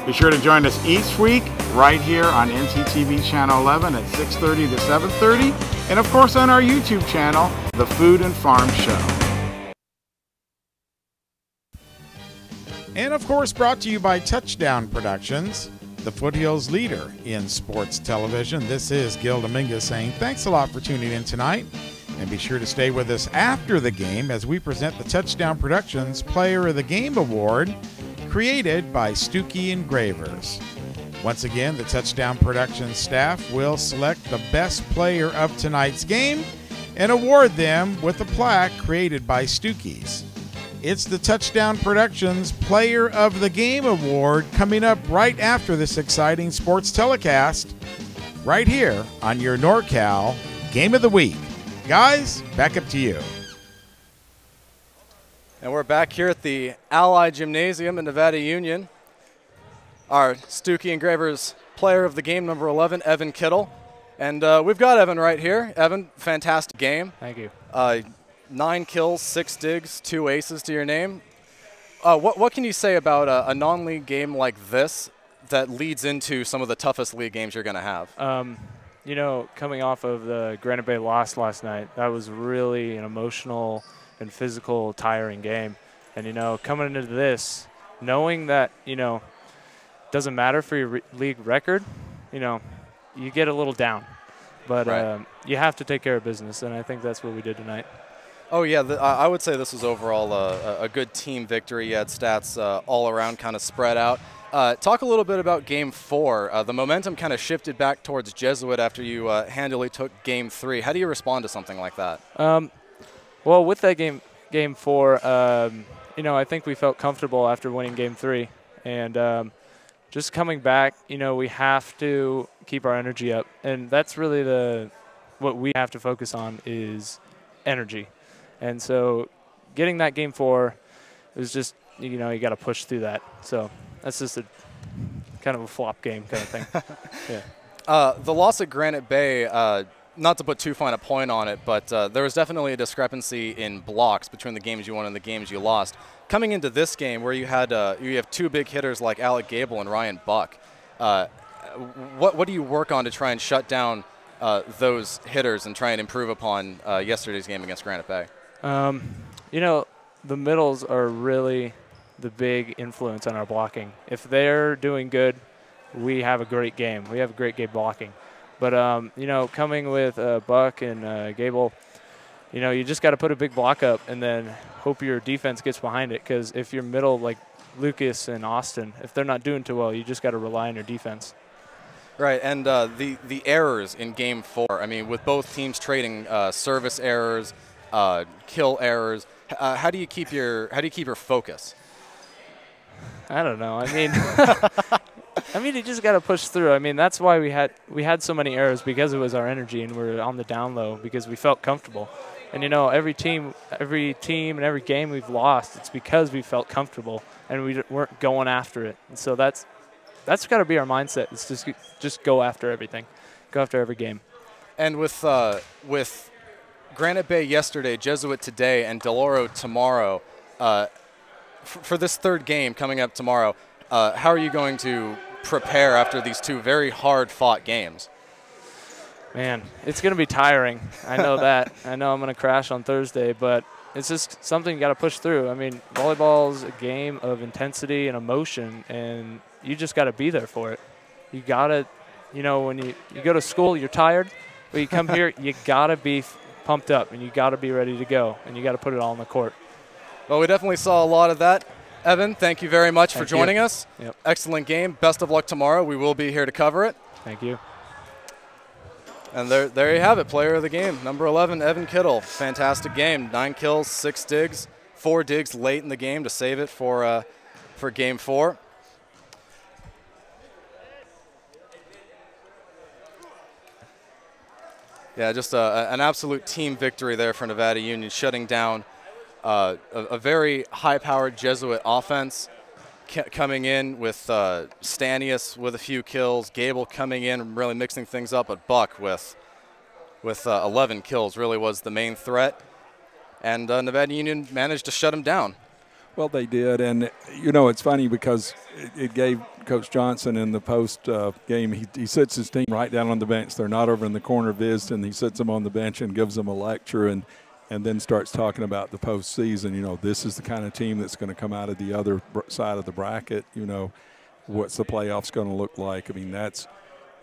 C: Be sure to join us each week right here on NCTV Channel 11 at 6:30 to 7:30, and of course on our YouTube channel, The Food and Farm Show. And of course brought to you by Touchdown Productions, the Foothills leader in sports television. This is Gil Dominguez saying thanks a lot for tuning in tonight, and be sure to stay with us after the game as we present the Touchdown Productions Player of the Game Award, created by Stuckey Engravers. Once again, the Touchdown Productions staff will select the best player of tonight's game and award them with a plaque created by Stuckey's. It's the Touchdown Productions Player of the Game Award coming up right after this exciting sports telecast right here on your NorCal Game of the Week. Guys, back up to you.
A: And we're back here at the Ali Gymnasium in Nevada Union. Our Stuckey Engravers player of the game, number 11, Evan Kittle. And we've got Evan right here. Evan, fantastic game.
E: Thank you.
A: 9 kills, 6 digs, 2 aces to your name. What can you say about a non-league game like this that leads into some of the toughest league games you're going to have?
E: You know, coming off of the Granite Bay loss last night, that was really an emotional and physical, tiring game. And, you know, coming into this, knowing that, you know, doesn't matter for your league record, you know, you get a little down. But
A: right.
E: You have to take care of business, and I think that's what we did tonight.
A: Oh, yeah, I would say this was overall a good team victory. You had stats all around kind of spread out. Talk a little bit about Game 4. The momentum kind of shifted back towards Jesuit after you handily took Game 3. How do you respond to something like that?
E: Well, with that game 4, you know, I think we felt comfortable after winning Game 3. And just coming back, you know, we have to keep our energy up. And that's really what we have to focus on is energy. And so getting that Game 4 is just, you know, you got to push through that. So that's just a kind of a flop game kind of thing. Yeah.
A: The loss at Granite Bay, not to put too fine a point on it, but there was definitely a discrepancy in blocks between the games you won and the games you lost. Coming into this game where you have two big hitters like Alec Gable and Ryan Buck, what do you work on to try and shut down those hitters and try and improve upon yesterday's game against Granite Bay?
E: You know, the middles are really the big influence on our blocking. If they're doing good, we have a great game. We have a great game blocking. But, you know, coming with Buck and Gable, you know, you just got to put a big block up and then hope your defense gets behind it, because if you're middle like Lucas and Austin, if they're not doing too well, you just got to rely on your defense.
A: Right, and the errors in Game 4, I mean, with both teams trading service errors, kill errors, how do you keep your focus?
E: I don't know. I mean, you just got to push through. I mean, that's why we had so many errors, because it was our energy and we're on the down low because we felt comfortable. And you know, every team and every game we've lost, it's because we felt comfortable and we weren't going after it. And so that's got to be our mindset. It's just go after everything, go after every game. And
A: with Granite Bay yesterday, Jesuit today, and Del Oro tomorrow, for this third game coming up tomorrow, how are you going to prepare after these two very hard-fought games? Man, it's going to be tiring. I know that. I know I'm going to crash on Thursday, but it's just something you got to push through. I mean, volleyball's a game of intensity and emotion, and you just got to be there for it. You got to, you know, when you go to school, you're tired, but you come here, you got to be pumped up, and you got to be ready to go, and you got to put it all on the court. Well, we definitely saw a lot of that. Evan, thank you very much for joining us. Yep. Excellent game. Best of luck tomorrow. We will be here to cover it. Thank you. And there you have it, player of the game, number 11, Evan Kittle. Fantastic game, 9 kills, 6 digs, 4 digs late in the game to save it for Game 4. Yeah, just an absolute team victory there for Nevada Union, shutting down a very high-powered Jesuit offense, coming in with Stanius with a few kills, Gable coming in and really mixing things up, but Buck with 11 kills really was the main threat, and Nevada Union managed to shut him down.
B: Well, they did, and you know, it's funny because it gave Coach Johnson in the post game, he sits his team right down on the bench. They're not over in the corner visiting. He sits them on the bench and gives them a lecture, and then starts talking about the postseason. You know, this is the kind of team that's going to come out of the other side of the bracket. You know, what's the playoffs going to look like? I mean, that's,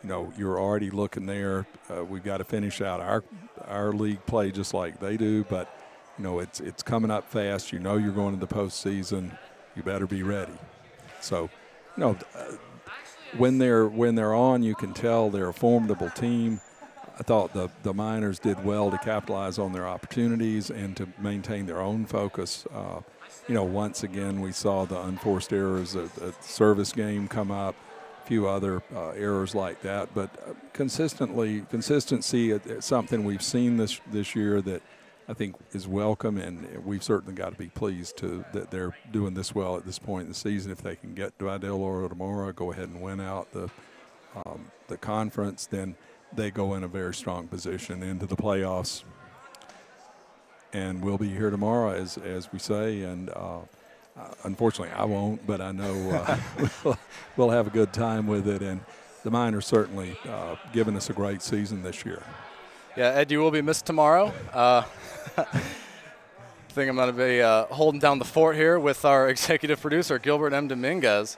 B: you know, you're already looking there. We've got to finish out our league play just like they do, but you know, it's coming up fast. You know, you're going to the postseason. You better be ready. So, you know, when they're on, you can tell they're a formidable team. I thought the Miners did well to capitalize on their opportunities and to maintain their own focus. You know, once again, we saw the unforced errors, a service game come up, a few other errors like that. But consistency is something we've seen this year that I think is welcome, and we've certainly got to be pleased that they're doing this well at this point in the season. If they can get to Del Oro tomorrow, go ahead and win out the conference, then they go in a very strong position into the playoffs. And we'll be here tomorrow, as we say, and unfortunately I won't, but I know we'll have a good time with it. And the Miners certainly given us a great season this year.
A: Yeah, Ed, you will be missed tomorrow. I think I'm going to be holding down the fort here with our executive producer, Gilbert M. Dominguez.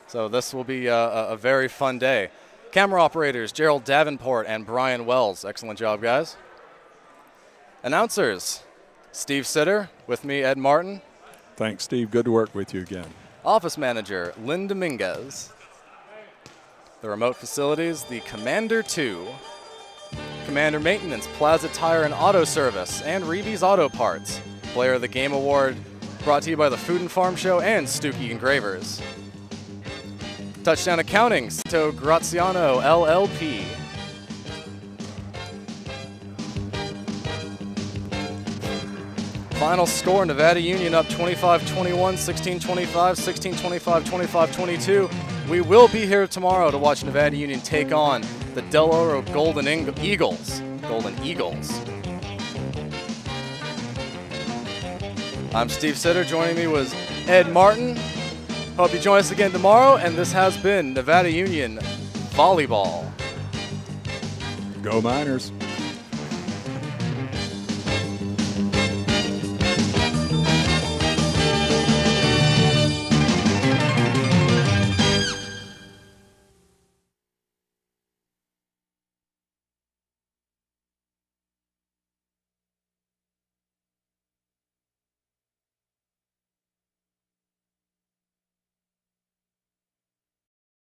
A: So this will be a very fun day. Camera operators, Gerald Davenport and Brian Wells. Excellent job, guys. Announcers, Steve Sitter, with me, Ed Martin.
B: Thanks, Steve. Good to work with you again.
A: Office manager, Lynn Dominguez. The remote facilities, the Commander 2. Commander Maintenance, Plaza Tire and Auto Service, and Reeves Auto Parts. Player of the Game Award, brought to you by the Food and Farm Show and Stookie Engravers. Touchdown Accounting, Sito Graziano, LLP. Final score, Nevada Union up 25-21, 16-25, 16-25, 25-22. We will be here tomorrow to watch Nevada Union take on the Del Oro Golden Eagles. Golden Eagles. I'm Steve Sitter. Joining me was Ed Martin. Hope you join us again tomorrow, and this has been Nevada Union Volleyball.
B: Go Miners.